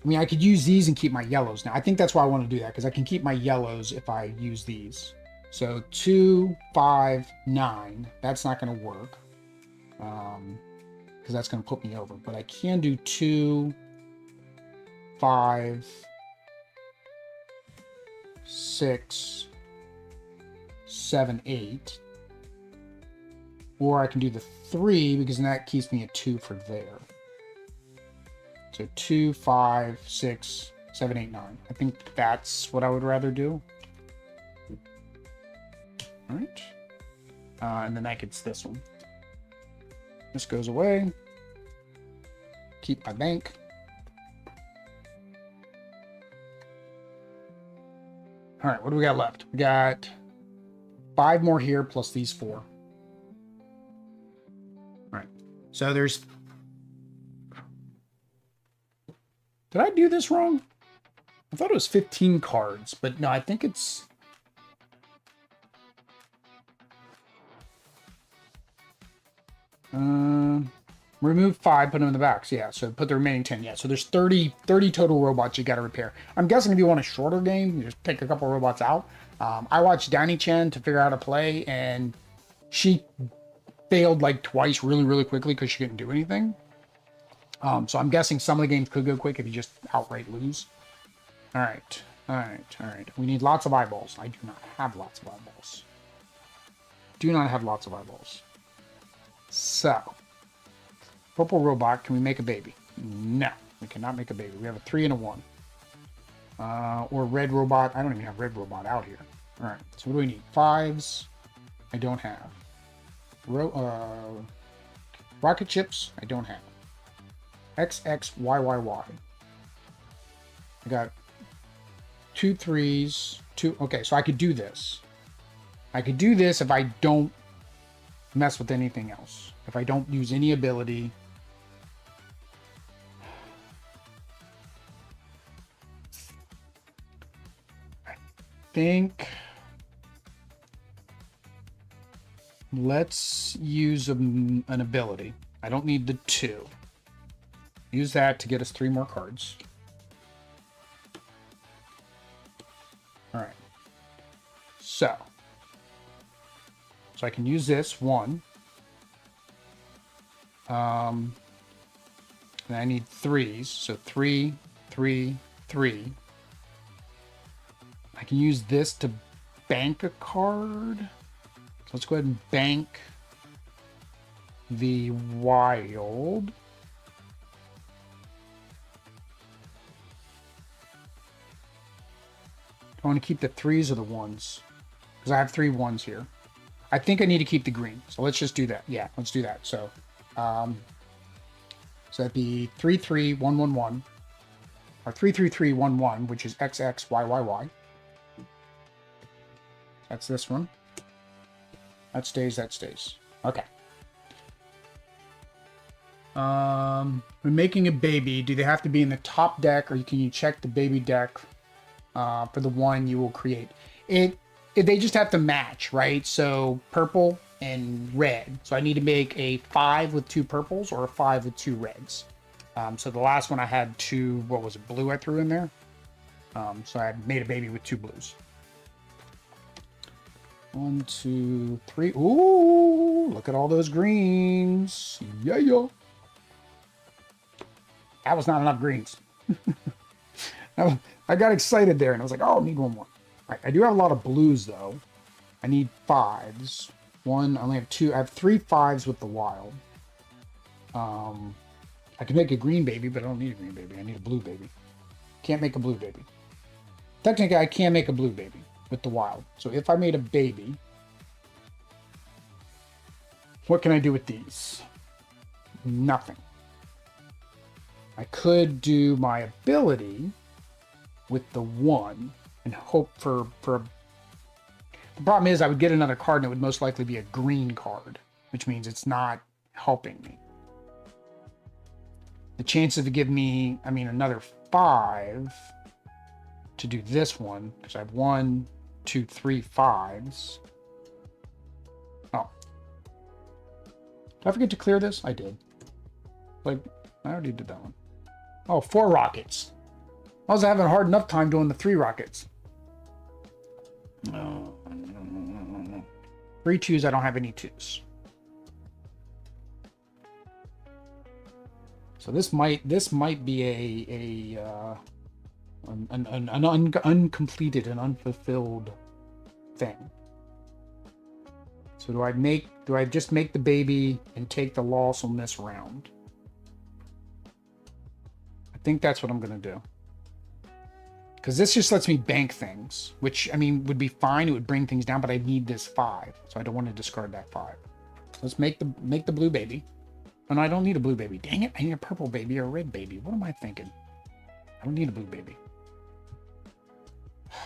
I mean, I could use these and keep my yellows now. I think that's why I want to do that, because I can keep my yellows if I use these. So 2, 5, 9. That's not going to work. Because that's going to put me over. But I can do 2, 5, 6, 7, 8. Or I can do the 3, because then that keeps me at 2 for there. So 2, 5, 6, 7, 8, 9. I think that's what I would rather do. All right. And then that gets this one. This goes away. Keep my bank. All right, what do we got left? We got 5 more here plus these 4. All right. So there's... Did I do this wrong? I thought it was 15 cards, but no, I think it's... remove 5, put them in the box. Yeah, so put the remaining 10. Yeah, so there's 30 total robots you got to repair. I'm guessing if you want a shorter game, you just take a couple robots out. I watched Danny Chen to figure out how to play, and she failed like twice really quickly because she couldn't do anything. So I'm guessing some of the games could go quick if you just outright lose. All right. We need lots of eyeballs. I do not have lots of eyeballs. Do not have lots of eyeballs. So, purple robot, can we make a baby? No, we cannot make a baby. We have a 3 and a 1. Or red robot. I don't even have red robot out here. All right, so what do we need? 5s. I don't have. Rocket chips. I don't have. XXYYY. I got 2 3s. 2. Okay, so I could do this. I could do this if I don't mess with anything else. If I don't use any ability. I think let's use an ability. I don't need the 2. Use that to get us 3 more cards. All right. So I can use this 1. And I need 3s. So 3, 3, 3. I can use this to bank a card. So let's go ahead and bank the wild. I want to keep the 3s or the 1s, because I have 3 1s here. I think I need to keep the green, so let's just do that. Yeah, let's do that. So, so that'd be 3 3 1 1 1, or 3 3 3 1 1, which is XXYYY. That's this one. That stays. That stays. Okay. When making a baby, do they have to be in the top deck, or can you check the baby deck for the one you will create? They just have to match, right? So purple and red. So I need to make a 5 with 2 purples or a 5 with 2 reds. So the last one I had 2, what was it, blue I threw in there? So I made a baby with 2 blues. 1, 2, 3. Ooh, look at all those greens. Yeah, yeah. That was not enough greens. I got excited there and I was like, oh, I need one more. Right, I do have a lot of blues though. I need 5s. One, I only have 2. I have 3 5s with the wild. I can make a green baby, but I don't need a green baby. I need a blue baby. Can't make a blue baby. Technically, I can make a blue baby with the wild. So if I made a baby, what can I do with these? Nothing. I could do my ability with the 1 and hope for a... The problem is I would get another card and it would most likely be a green card, which means it's not helping me. The chances to give me, I mean, another 5 to do this one, because I have 1, 2, 3 5s. Oh. Did I forget to clear this? I did. Like, I already did that one. Oh, 4 rockets. I was having a hard enough time doing the 3 rockets. No. 3 2s, I don't have any 2s. So this might be an uncompleted and unfulfilled thing. So do I just make the baby and take the loss on this round? I think that's what I'm gonna do. Because this just lets me bank things, which I mean would be fine, it would bring things down, but I need this 5. So I don't want to discard that 5. Let's make the blue baby. Oh, no, I don't need a blue baby. Dang it, I need a purple baby or a red baby. What am I thinking? I don't need a blue baby. All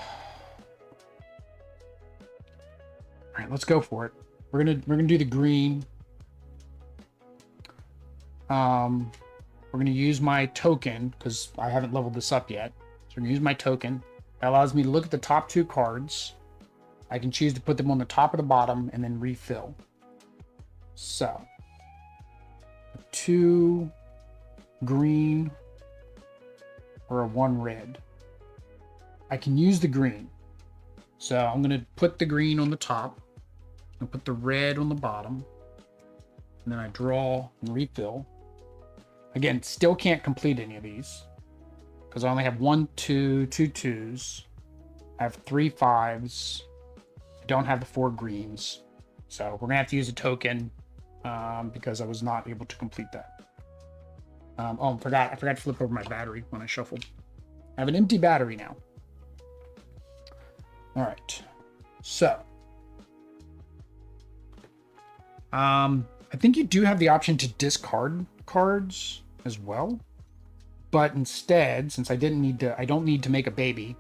right, let's go for it. We're gonna do the green. We're gonna use my token because I haven't leveled this up yet. So we're gonna use my token. That allows me to look at the top 2 cards. I can choose to put them on the top or the bottom and then refill. So 2 green or a 1 red. I can use the green. So I'm going to put the green on the top and put the red on the bottom. And then I draw and refill. Again, still can't complete any of these because I only have 1, 2, 2 2s. I have 3 5s. I don't have the 4 greens. So we're going to have to use a token because I was not able to complete that. Oh, I forgot to flip over my battery when I shuffled. I have an empty battery now. All right. So, I think you do have the option to discard cards as well. But instead, since I don't need to make a baby,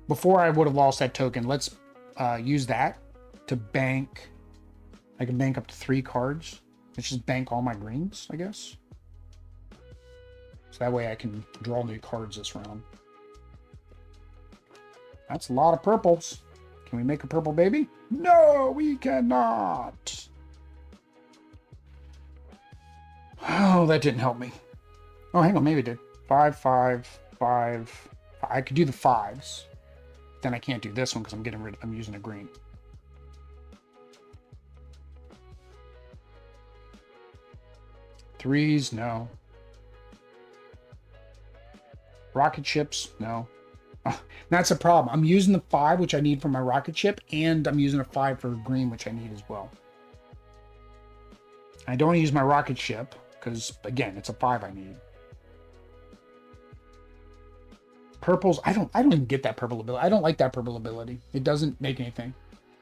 before I would have lost that token, let's use that to bank. I can bank up to 3 cards. Let's just bank all my greens, I guess. So that way I can draw new cards this round. That's a lot of purples. Can we make a purple baby? No, we cannot. Oh, that didn't help me. Oh, hang on, maybe it did. 5, 5, 5. I could do the 5s. Then I can't do this one because I'm using a green. Threes, no. Rocket ships, no. That's a problem. I'm using the 5, which I need for my rocket ship, and I'm using a 5 for green, which I need as well. I don't want to use my rocket ship because, again, it's a 5 I need. Purples, I don't even get that purple ability. I don't like that purple ability. It doesn't make anything.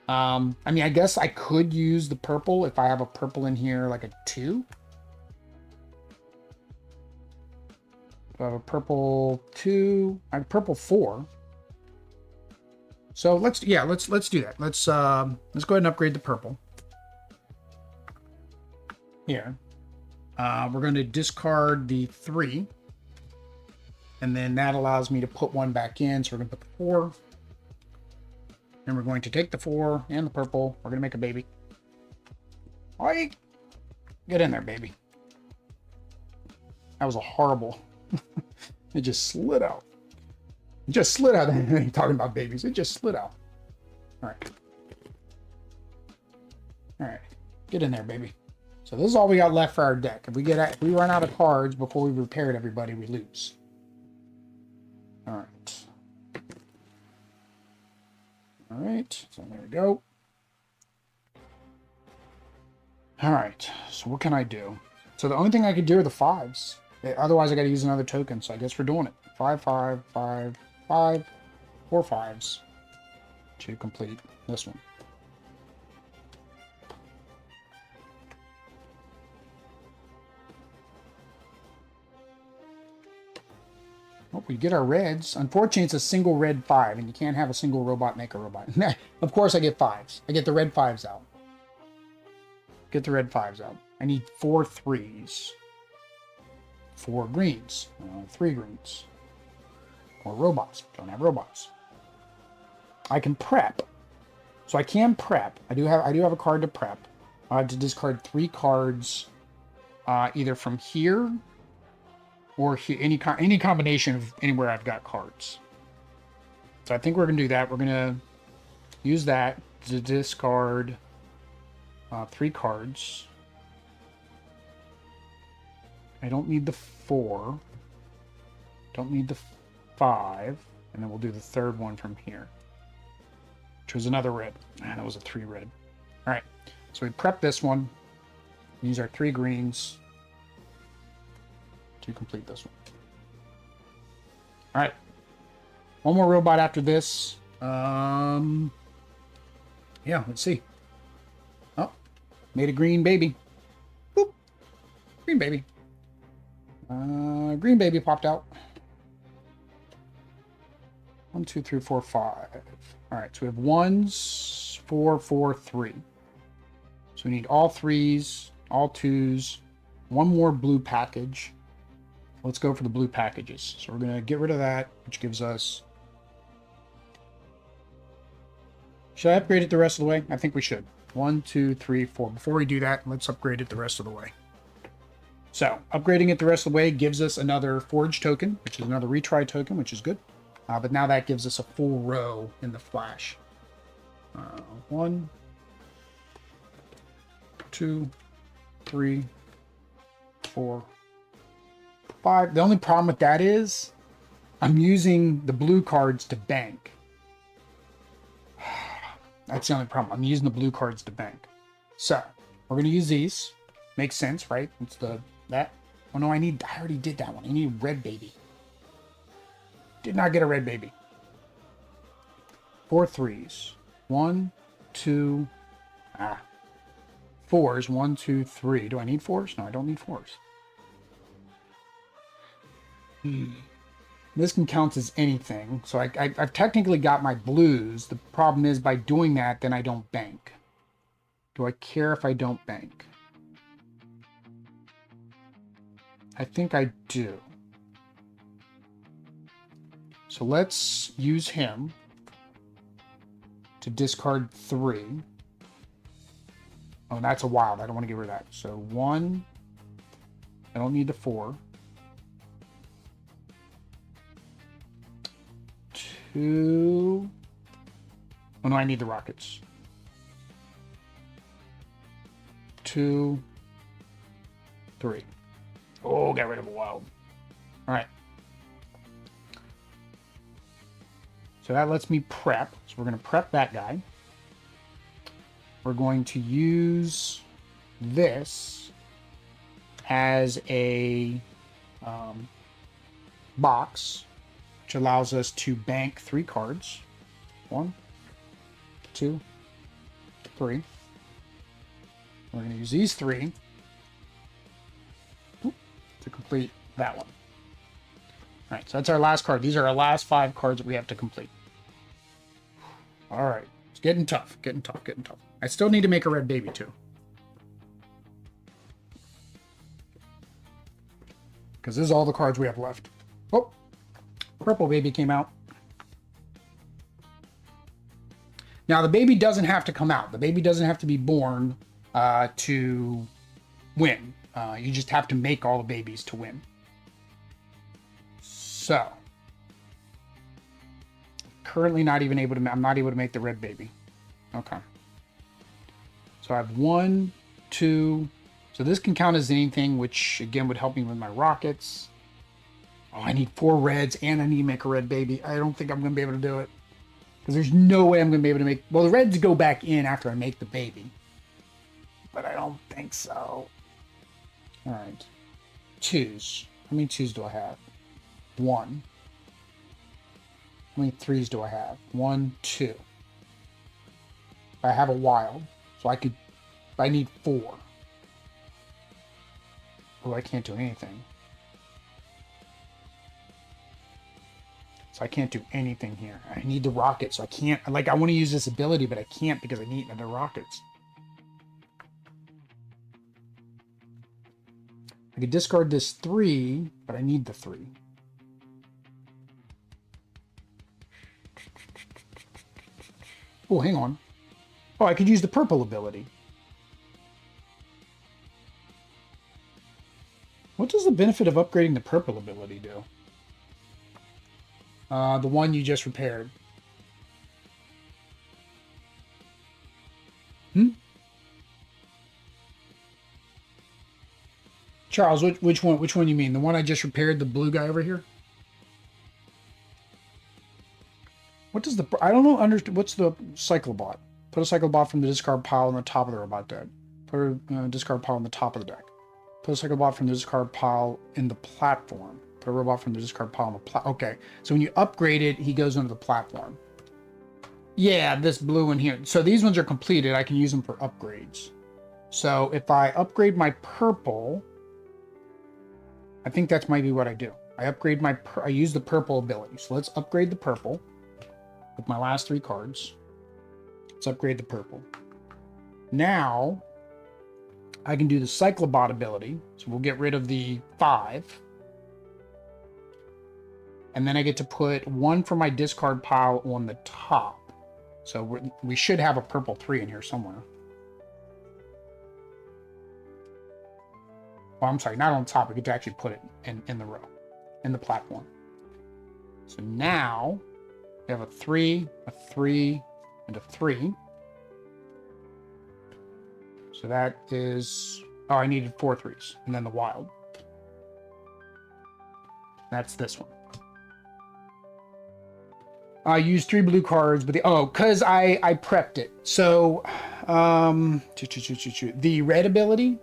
I mean, I guess I could use the purple if I have a purple in here, like a 2. I have a purple 2. I have purple 4. So let's do that. Let's go ahead and upgrade the purple. Here. We're going to discard the 3. And then that allows me to put 1 back in. So we're going to put the 4. And we're going to take the 4 and the purple. We're going to make a baby. Oi! Get in there, baby. That was a horrible... It just slid out. It just slid out. Talking about babies. It just slid out. All right. All right. Get in there, baby. So this is all we got left for our deck. If we run out of cards before we repaired everybody, we lose. All right. All right. So there we go. All right. So what can I do? So the only thing I could do are the 5s. Otherwise, I got to use another token. So I guess we're doing it. 5, 5, 5, 5, 4 5s to complete this one. Oh, we get our reds. Unfortunately, it's a single red 5, and you can't have a single robot make a robot. Of course, I get 5s. I get the red 5s out. Get the red 5s out. I need 4 3s. 4 greens. 3 greens. Or robots. Don't have robots. I can prep. So I can prep. I do have a card to prep. I have to discard 3 cards, either from here or here, any combination of anywhere I've got cards. So I think we're gonna do that. We're gonna use that to discard 3 cards. I don't need the 4. Don't need the 5. And then we'll do the 3rd one from here, which was another red. Ah, that was a 3 red. All right. So we prep this one. Use our 3 greens to complete this one. All right. One more robot after this. Yeah, let's see. Oh, made a green baby. Boop. Green baby. Green baby popped out. 1, 2, 3, 4, 5. All right, so we have 1s, 4, 4, 3. So we need all 3s, all 2s, 1 more blue package. Let's go for the blue packages. So we're going to get rid of that, which gives us... Should I upgrade it the rest of the way? I think we should. 1, 2, 3, 4. Before we do that, let's upgrade it the rest of the way. So, upgrading it the rest of the way gives us another forge token, which is another retry token, which is good. But now that gives us a full row in the flash. 1, 2, 3, 4, 5. The only problem with that is I'm using the blue cards to bank. That's the only problem. I'm using the blue cards to bank. So, we're going to use these. Makes sense, right? It's that. Oh no, I already did that one. I need a red baby. Did not get a red baby. 4 3s. 1, 2, 4s. 1, 2, 3. Do I need 4s? No, I don't need 4s. This can count as anything. So I've technically got my blues. The problem is by doing that, then I don't bank. Do I care if I don't bank? I think I do. So let's use him to discard 3. Oh, that's a wild. I don't want to get rid of that. So 1. I don't need the 4. 2. Oh no, I need the rockets. 2, 3. Oh, got rid of a wild. All right. So that lets me prep. So we're going to prep that guy. We're going to use this as a box, which allows us to bank 3 cards. 1, 2, 3. We're going to use these 3 to complete that one. All right, so that's our last card. These are our last 5 cards that we have to complete. All right, it's getting tough, getting tough, getting tough. I still need to make a red baby too. because this is all the cards we have left. Oh, purple baby came out. Now, the baby doesn't have to come out. The baby doesn't have to be born to win. You just have to make all the babies to win. So, currently not even able to, I'm not able to make the red baby. Okay. So I have 1, 2, so this can count as anything, which again would help me with my rockets. Oh, I need 4 reds and I need to make a red baby. I don't think I'm going to be able to do it. Because there's no way I'm going to be able to make... Well, the reds go back in after I make the baby. But I don't think so. Alright. 2s. How many 2s do I have? 1. How many 3s do I have? 1, 2. I have a wild. So I could... I need 4. Oh, I can't do anything. So I can't do anything here. I need the rocket, so I can't... Like, I want to use this ability, but I can't because I need the rockets. I could discard this 3, but I need the 3. Oh, hang on. Oh, I could use the purple ability. What does the benefit of upgrading the purple ability do? The one you just repaired. Charles, which one? Which one you mean? The one I just repaired, the blue guy over here? What does the... I don't know. What's the cyclobot? Put a cyclobot from the discard pile on the top of the robot deck. Put a discard pile on the top of the deck. Put a cyclobot from the discard pile in the platform. Put a robot from the discard pile on the okay, so when you upgrade it, he goes onto the platform. Yeah, this blue one here. So these ones are completed. I can use them for upgrades. So if I upgrade my purple, I think that's might be what I do. I upgrade my... I use the purple ability. So let's upgrade the purple with my last 3 cards. Let's upgrade the purple. Now, I can do the cyclobot ability. So we'll get rid of the 5. And then I get to put 1 from my discard pile on the top. So we should have a purple 3 in here somewhere. Well, I'm sorry, not on top. We get to actually put it in the row, in the platform. So now we have a 3, a 3, and a 3. So that is... Oh, I needed 4 3s. And then the wild. That's this one. I used 3 blue cards, but because I prepped it. So, the red ability.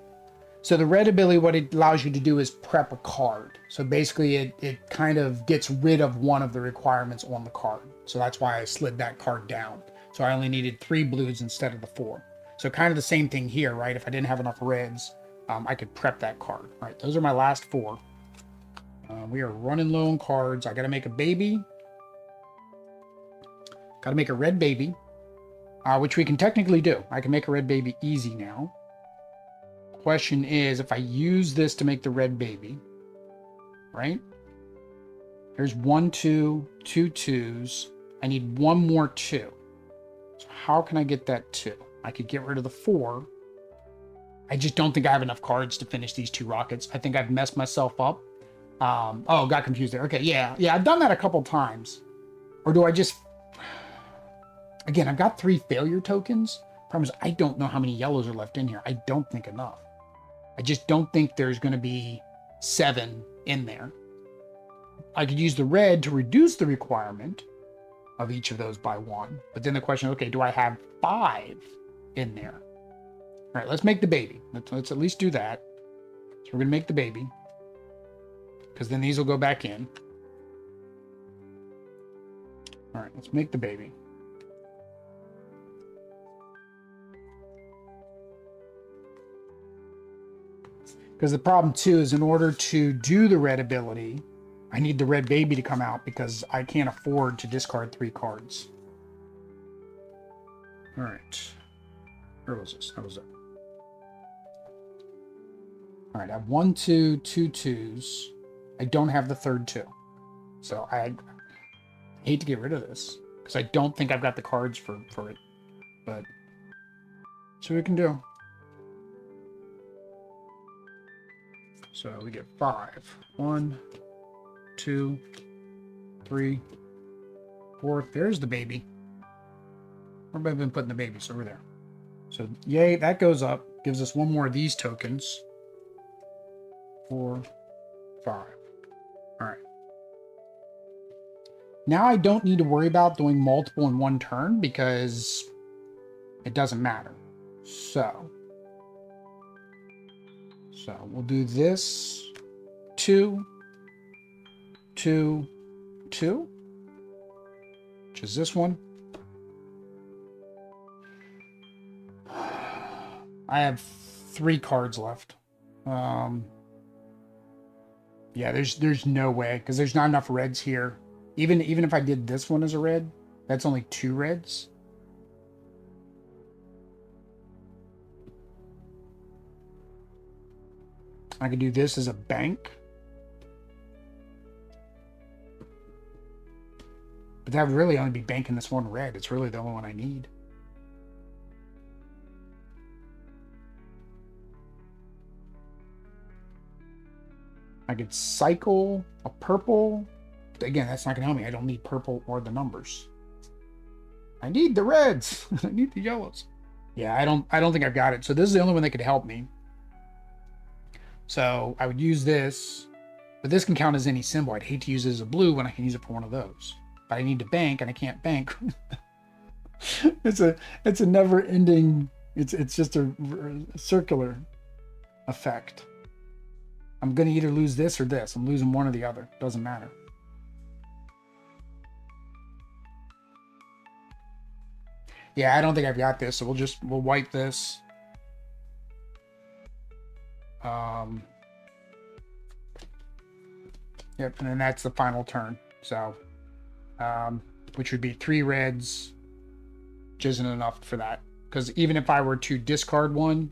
So the red ability, what it allows you to do is prep a card. So basically, it kind of gets rid of one of the requirements on the card. So that's why I slid that card down. So I only needed 3 blues instead of the 4. So kind of the same thing here, right? If I didn't have enough reds, I could prep that card. All right, those are my last 4. We are running low on cards. I got to make a baby. Got to make a red baby, which we can technically do. I can make a red baby easy now. Question is, if I use this to make the red baby, right? Here's 1, 2, 2 2s. I need 1 more 2. So how can I get that 2? I could get rid of the 4. I just don't think I have enough cards to finish these 2 rockets. I think I've messed myself up. Oh, got confused there. Okay, yeah, I've done that a couple times. Or do I just... Again, I've got 3 failure tokens. Problem is, I don't know how many yellows are left in here. I don't think enough. I just don't think there's going to be 7 in there. I could use the red to reduce the requirement of each of those by 1. But then the question, okay, do I have 5 in there? All right, let's make the baby. Let's at least do that. So we're going to make the baby. Because then these will go back in. All right, let's make the baby. Because the problem, too, is in order to do the red ability, I need the red baby to come out because I can't afford to discard 3 cards. All right. Where was this? That was it. All right, I have 1, 2, 2 2s. I don't have the third 2. So I hate to get rid of this because I don't think I've got the cards for it. But see what we can do. So we get 5. 1, 2, 3, 4. There's the baby. Where have I been putting the babies? Over there. So yay, that goes up. Gives us 1 more of these tokens. 4, 5. All right. Now I don't need to worry about doing multiple in 1 turn because it doesn't matter. So we'll do this 2, 2, 2, which is this one. I have 3 cards left. Yeah, there's no way because there's not enough reds here. Even if I did this one as a red, that's only 2 reds. I could do this as a bank. But that would really only be banking this 1 red. It's really the only one I need. I could cycle a purple. Again, that's not going to help me. I don't need purple or the numbers. I need the reds. I need the yellows. Yeah, I don't think I've got it. So this is the only one that could help me. So I would use this, but this can count as any symbol. I'd hate to use it as a blue when I can use it for one of those. But I need to bank, and I can't bank. It's a never-ending. It's just a circular effect. I'm gonna either lose this or this. I'm losing one or the other. Doesn't matter. Yeah, I don't think I've got this, so we'll wipe this. Yep, and then that's the final turn. So, which would be 3 reds, which isn't enough for that. Because even if I were to discard 1,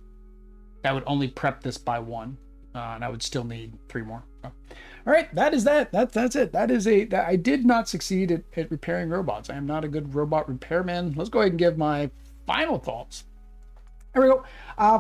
that would only prep this by 1. And I would still need 3 more. Oh. All right, that is that. That's it. I did not succeed at repairing robots. I am not a good robot repairman. Let's go ahead and give my final thoughts. There we go.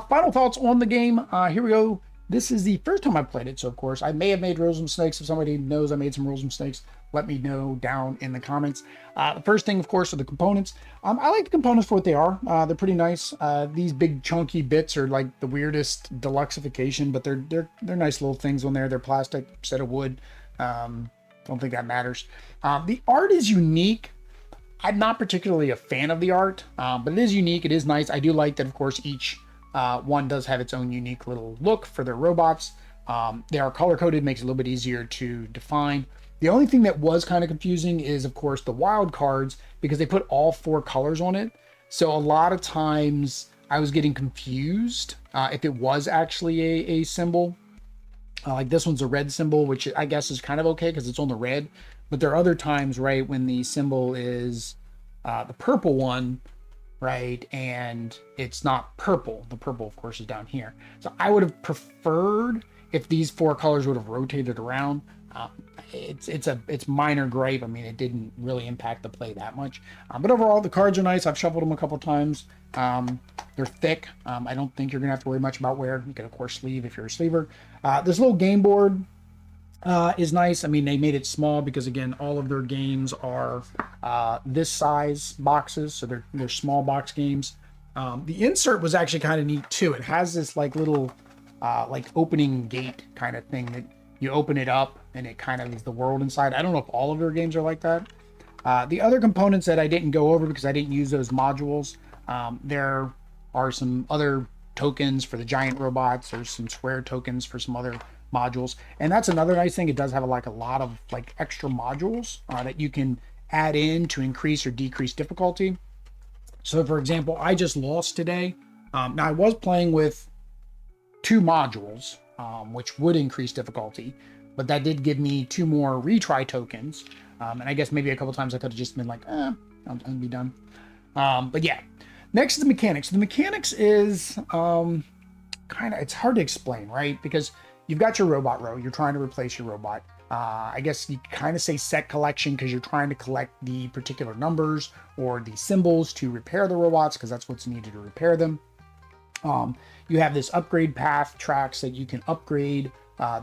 Final thoughts on the game. Here we go. This is the first time I've played it, so of course I may have made rules mistakes. If somebody knows I made some rules mistakes, let me know down in the comments. The first thing, of course, are the components. I like the components for what they are. They're pretty nice. These big chunky bits are like the weirdest deluxeification, but they're nice little things on there. They're plastic instead of wood. Don't think that matters. The art is unique. I'm not particularly a fan of the art, but it is unique. It is nice. I do like that, of course, each one does have its own unique little look for their robots. They are color-coded, makes it a little bit easier to define. The only thing that was kind of confusing is, of course, the wild cards, because they put all 4 colors on it. So a lot of times I was getting confused if it was actually a symbol. Like this one's a red symbol, which I guess is kind of okay because it's on the red. But there are other times, right, when the symbol is the purple one, right, and it's not purple. The purple, of course, is down here. So I would have preferred if these 4 colors would have rotated around. It's minor gripe. I mean, it didn't really impact the play that much. But overall, the cards are nice. I've shuffled them a couple times. They're thick. I don't think you're gonna have to worry much about wear. You can, of course, sleeve if you're a sleever. This little game board is nice. I mean, they made it small because, again, all of their games are this size boxes, so they're small box games. The insert was actually kind of neat too. It has this like little like opening gate kind of thing that you open it up and it kind of is the world inside. I don't know if all of their games are like that. The other components that I didn't go over because I didn't use those modules, there are some other tokens for the giant robots. There's some square tokens for some other modules, and that's another nice thing. It does have a lot of like extra modules that you can add in to increase or decrease difficulty. So for example, I just lost today. Now I was playing with 2 modules, which would increase difficulty, but that did give me 2 more retry tokens. And I guess maybe a couple times I could have just been like, I'm gonna be done. But yeah, next is the mechanics. The mechanics is it's hard to explain, right? Because you've got your robot row, you're trying to replace your robot. I guess you kind of say set collection because you're trying to collect the particular numbers or the symbols to repair the robots because that's what's needed to repair them. You have this upgrade path tracks that you can upgrade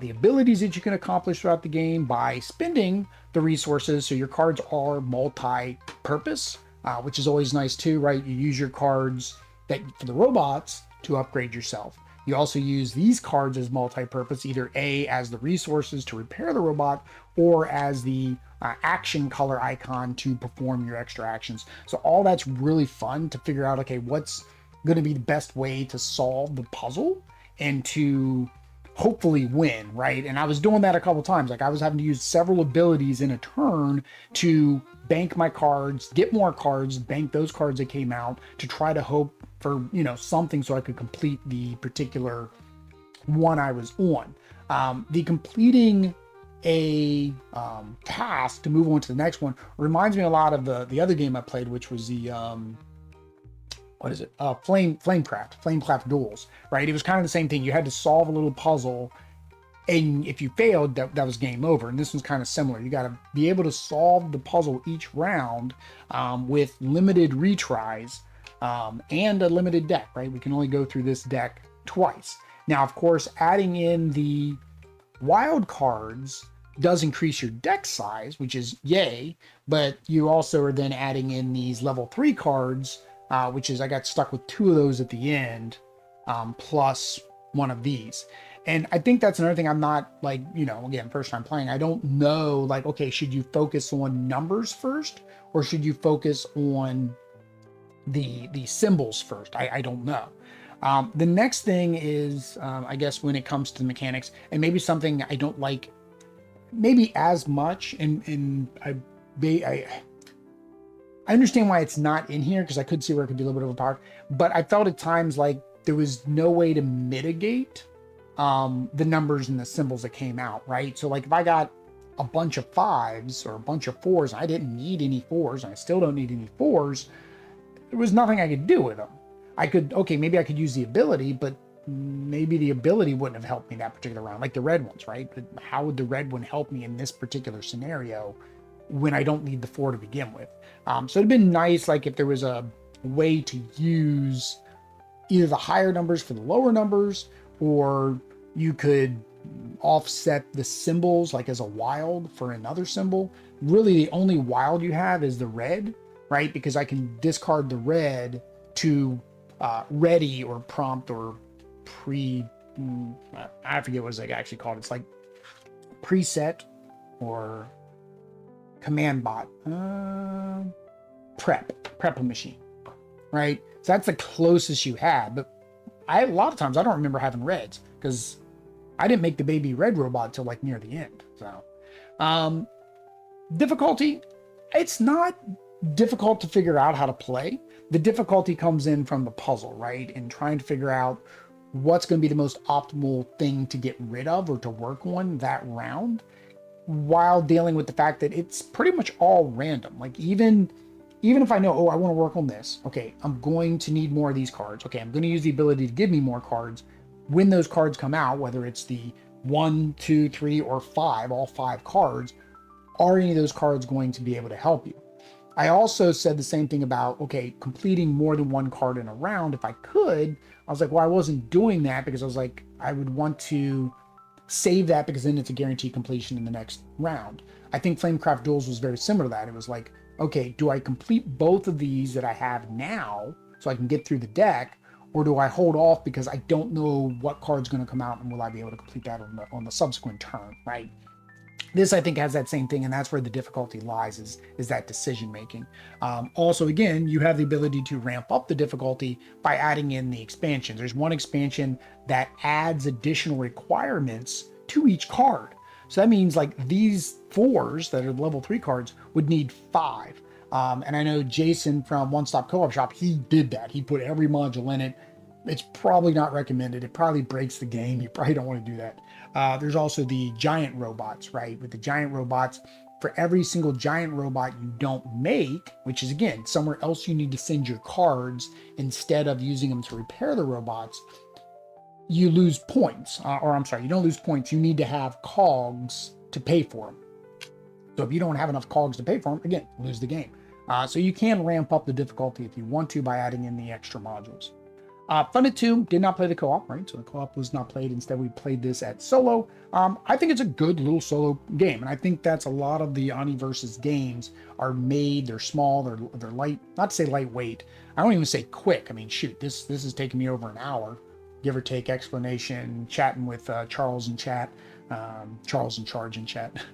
the abilities that you can accomplish throughout the game by spending the resources. So your cards are multi-purpose, which is always nice too, right? You use your cards that for the robots to upgrade yourself. You also use these cards as multi-purpose, either A, as the resources to repair the robot, or as the action color icon to perform your extra actions. So all that's really fun to figure out, okay, what's going to be the best way to solve the puzzle and to hopefully win, right? And I was doing that a couple times. Like I was having to use several abilities in a turn to bank my cards, get more cards, bank those cards that came out to try to hope for, you know, something so I could complete the particular one I was on. The completing a task to move on to the next one reminds me a lot of the other game I played, which was the what is it? Flamecraft duels, right? It was kind of the same thing. You had to solve a little puzzle, and if you failed, that was game over. And this one's kind of similar. You got to be able to solve the puzzle each round with limited retries and a limited deck, right? We can only go through this deck twice. Now, of course, adding in the wild cards does increase your deck size, which is yay, but you also are then adding in these level 3 cards, which is I got stuck with 2 of those at the end, plus one of these. And I think that's another thing. I'm not like, you know, again, first time playing, I don't know, like, okay, should you focus on numbers first or should you focus on the symbols first? I don't know. The next thing is, I guess when it comes to the mechanics, and maybe something I don't like maybe as much, and I understand why it's not in here because I could see where it could be a little bit of a power, but I felt at times like there was no way to mitigate the numbers and the symbols that came out, right? So like if I got a bunch of 5s or a bunch of 4s, I didn't need any 4s, and I still don't need any 4s, there was nothing I could do with them. I could, okay, maybe I could use the ability, but maybe the ability wouldn't have helped me that particular round, like the red ones, right? How would the red one help me in this particular scenario when I don't need the 4 to begin with? So it'd been nice, like if there was a way to use either the higher numbers for the lower numbers, or you could offset the symbols like as a wild for another symbol. Really the only wild you have is the red, right? Because I can discard the red to ready or prompt or I forget what it's like actually called. It's like preset or command bot, prep a machine, right? So that's the closest you had, but a lot of times I don't remember having reds because I didn't make the baby red robot till like near the end. So difficulty, it's not difficult to figure out how to play. The difficulty comes in from the puzzle, right? And trying to figure out what's going to be the most optimal thing to get rid of or to work on that round, while dealing with the fact that it's pretty much all random. Like even if I know, oh, I want to work on this, okay, I'm going to need more of these cards. Okay, I'm going to use the ability to give me more cards. When those cards come out, whether it's the 1, 2, 3, or 5, all 5 cards, are any of those cards going to be able to help you? I also said the same thing about, okay, completing more than 1 card in a round. If I could, I was like, well, I wasn't doing that because I was like, I would want to save that because then it's a guaranteed completion in the next round. I think Flamecraft Duels was very similar to that. It was like, okay, do I complete both of these that I have now so I can get through the deck, or do I hold off because I don't know what card's going to come out and will I be able to complete that on the subsequent turn, right? This, I think, has that same thing, and that's where the difficulty lies, is that decision making. Also, again, you have the ability to ramp up the difficulty by adding in the expansions. There's one expansion that adds additional requirements to each card. So that means like these 4s that are level 3 cards would need 5. And I know Jason from One Stop Co-op Shop, he did that. He put every module in it. It's probably not recommended. It probably breaks the game. You probably don't want to do that. There's also the giant robots, right? With the giant robots, for every single giant robot you don't make, which is, again, somewhere else you need to send your cards instead of using them to repair the robots, you lose points. Or I'm sorry, you don't lose points. You need to have cogs to pay for them. So if you don't have enough cogs to pay for them, again, lose the game. So you can ramp up the difficulty if you want to by adding in the extra modules. Funded 2 did not play the co-op, right? So the co-op was not played. Instead, we played this at solo. I think it's a good little solo game, and I think that's a lot of the Oniverse's games are made. They're small. They're light. Not to say lightweight. I don't even say quick. I mean, shoot, this is taking me over an hour, give or take. Explanation, chatting with Charles in chat, Charles in charge in chat.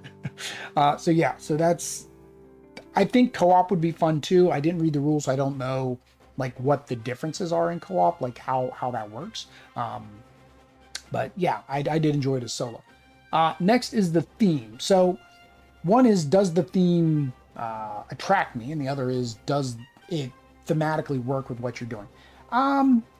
So yeah, so that's. I think co-op would be fun too. I didn't read the rules, so I don't know like what the differences are in co-op, like how that works. But yeah, I did enjoy it as solo. Next is the theme. So one is, does the theme attract me? And the other is, does it thematically work with what you're doing?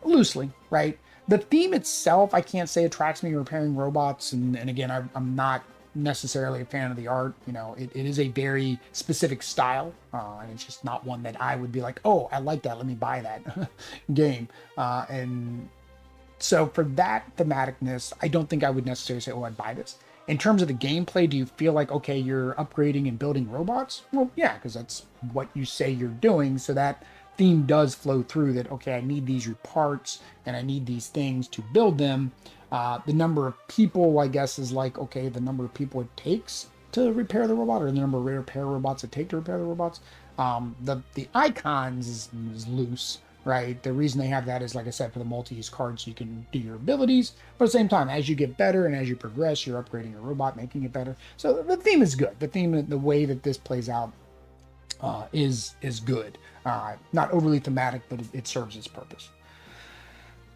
Loosely, right? The theme itself, I can't say attracts me. Repairing robots. And again, I'm not necessarily a fan of the art. You know, it is a very specific style, and it's just not one that I would be like, oh, I like that, let me buy that game. And so for that thematicness, I don't think I would necessarily say, oh, I'd buy this. In terms of the gameplay, do you feel like, okay, you're upgrading and building robots? Well, yeah, because that's what you say you're doing. So that theme does flow through that, okay, I need these parts and I need these things to build them. The number of people, I guess, is like, okay, the number of people it takes to repair the robot, or the number of repair robots it takes to repair the robots. The icons is loose, right? The reason they have that is, like I said, for the multi-use cards, so you can do your abilities. But at the same time, as you get better and as you progress, you're upgrading your robot, making it better. So the theme is good. The theme, the way that this plays out, is good. Not overly thematic, but it serves its purpose.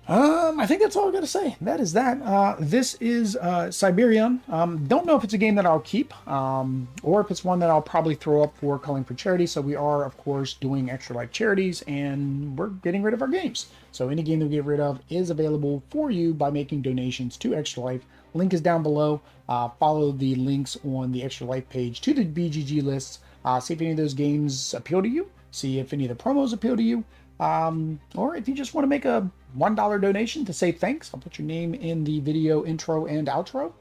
I think that's all I got to say. That is that. This is Cyberion. Don't know if it's a game that I'll keep, or if it's one that I'll probably throw up for Culling for Charity. So we are, of course, doing Extra Life charities, and we're getting rid of our games. So any game that we get rid of is available for you by making donations to Extra Life. Link is down below. Follow the links on the Extra Life page to the BGG lists. See if any of those games appeal to you. See if any of the promos appeal to you. Or if you just want to make a $1 donation to say thanks, I'll put your name in the video intro and outro.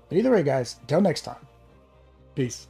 But either way, guys, until next time, peace.